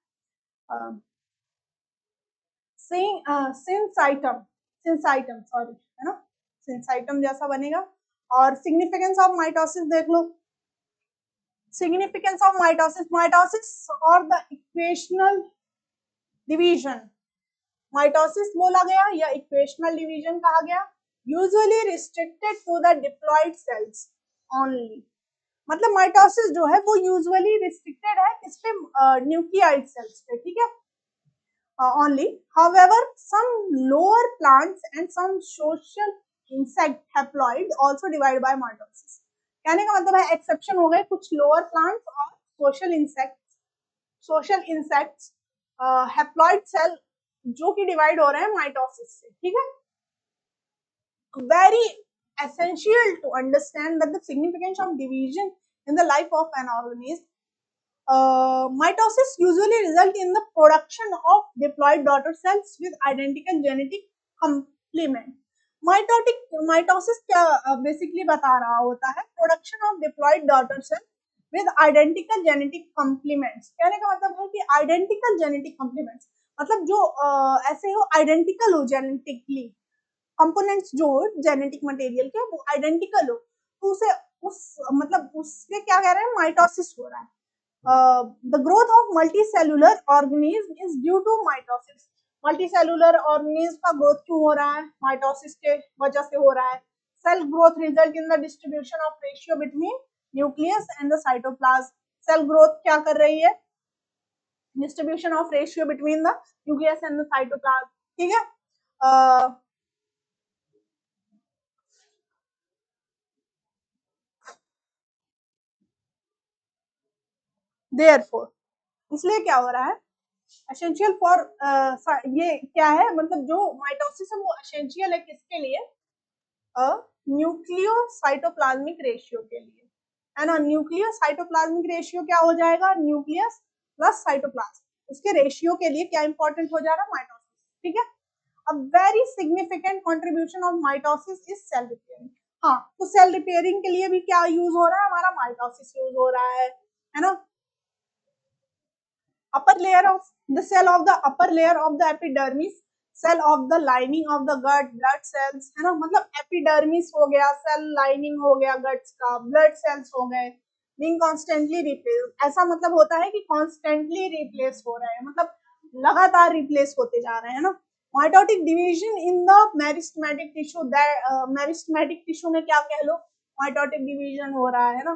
सिंसाइटम सॉरी, है ना, सिंसाइटम जैसा बनेगा। और सिग्निफिकेंस ऑफ माइटोसिस देख लो, significance of mitosis or the equational division, माइटोसिस बोला गया या इक्वेशनल डिवीजन कहा गया, usually restricted to the diploid cells only, मतलब माइटोसिस जो है वो यूजुअली रिस्ट्रिक्टेड है किस पे, न्यूक्लियाइड सेल्स पे, ठीक है, only. However, some lower plants and some social insect haploid also divide by mitosis. कहने का मतलब है एक्सेप्शन हो गए कुछ लोअर प्लांट्स और सोशल इंसेक्ट्स हैप्लॉइड सेल जो कि डिवाइड हो रहे हैं माइटोसिस से, ठीक है। Very essential to understand that the significance of division in the life of an organism. Mitosis usually result in the production of diploid daughter cells with identical genetic complement. Mitosis क्या basically बता रहा होता है, production of diploid daughter cells with identical genetic complements. कहने का मतलब है कि identical genetic complements मतलब जो ऐसे हो identical हो genetically, components जो genetic material के वो identical हो, तो उसे मतलब उसके क्या कह रहे हैं, माइटोसिस हो रहा है। The growth of multicellular organism is due to mitosis. Multicellular organism का growth क्यों हो रहा है, माइटोसिस के वजह से हो रहा है। Cell growth result in the distribution of ratio between nucleus and the cytoplasm. Cell growth क्या कर रही है, distribution of ratio between the nucleus and the cytoplasm, ठीक है। देयरफॉर, इसलिए क्या हो रहा है, एसेंशियल फॉर, ये क्या है, मतलब जो माइटोसिस है वो एसेंशियल है किसके लिए, न्यूक्लियो साइटोप्लाज्मिक रेशियो के लिए, है ना। न्यूक्लियो साइटोप्लाज्मिक रेशियो क्या हो जाएगा, न्यूक्लियस प्लस साइटोप्लाज्म, उसके रेशियो के लिए क्या इंपॉर्टेंट हो जा रहा है, माइटोसिस, ठीक है। A very significant contribution of mitosis is cell repairing. हाँ, तो सेल रिपेयरिंग के लिए भी क्या यूज हो रहा है, हमारा माइटोसिस यूज हो रहा है ना। upper layer of the cell of the upper layer of the epidermis, cell of the lining of the gut, blood cells, है ना, मतलब एपिडर्मिस हो गया, सेल लाइनिंग हो गया गट्स का, ब्लड सेल्स हो गए, being constantly replaced, ऐसा मतलब होता है कि constantly replace हो रहे हैं, मतलब लगातार रिप्लेस होते जा रहे हैं ना। Mitotic division in the meristematic tissue, meristematic tissue में क्या कह लो, माइटोटिक डिवीजन हो रहा है ना।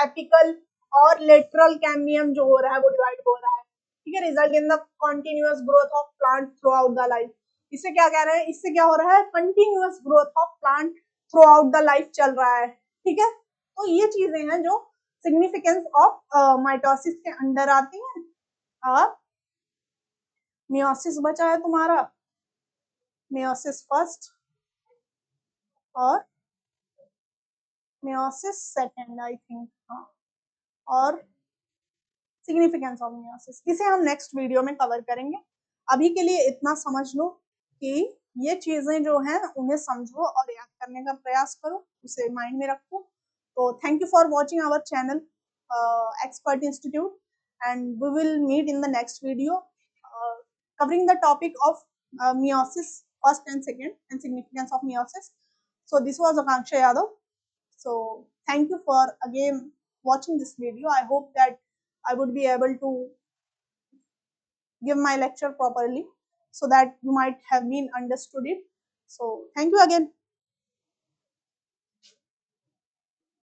एपिकल और लेटरल कैम्बियम जो हो रहा है वो डिवाइड हो रहा है, ठीक है। Result in the continuous growth of plant through out the life, इससे क्या कह रहे हैं, इससे क्या हो रहा है, continuous growth of plant through out the life चल रहा है, ठीक है। तो ये चीजें हैं जो सिग्निफिकेंस ऑफ माइटोसिस के अंडर आती हैं। अब मियोसिस बचा है तुम्हारा, मियोसिस फर्स्ट और मियोसिस सेकेंड आई थिंक, हाँ, और सिग्निफिकेंस ऑफ मियोसिस, इसे हम नेक्स्ट वीडियो में कवर करेंगे। अभी के लिए इतना समझ लो कि ये चीजें जो हैं उन्हें समझो और याद करने का प्रयास करो, उसे माइंड में रखो। तो thank you for watching our channel Expert Institute, and we will meet in the next video covering the topic of meiosis first and second and significance of meiosis. So this was Akanksha Yadav. So thank you for again watching this video. I hope that I would be able to give my lecture properly so that you might have been understood it. So thank you again.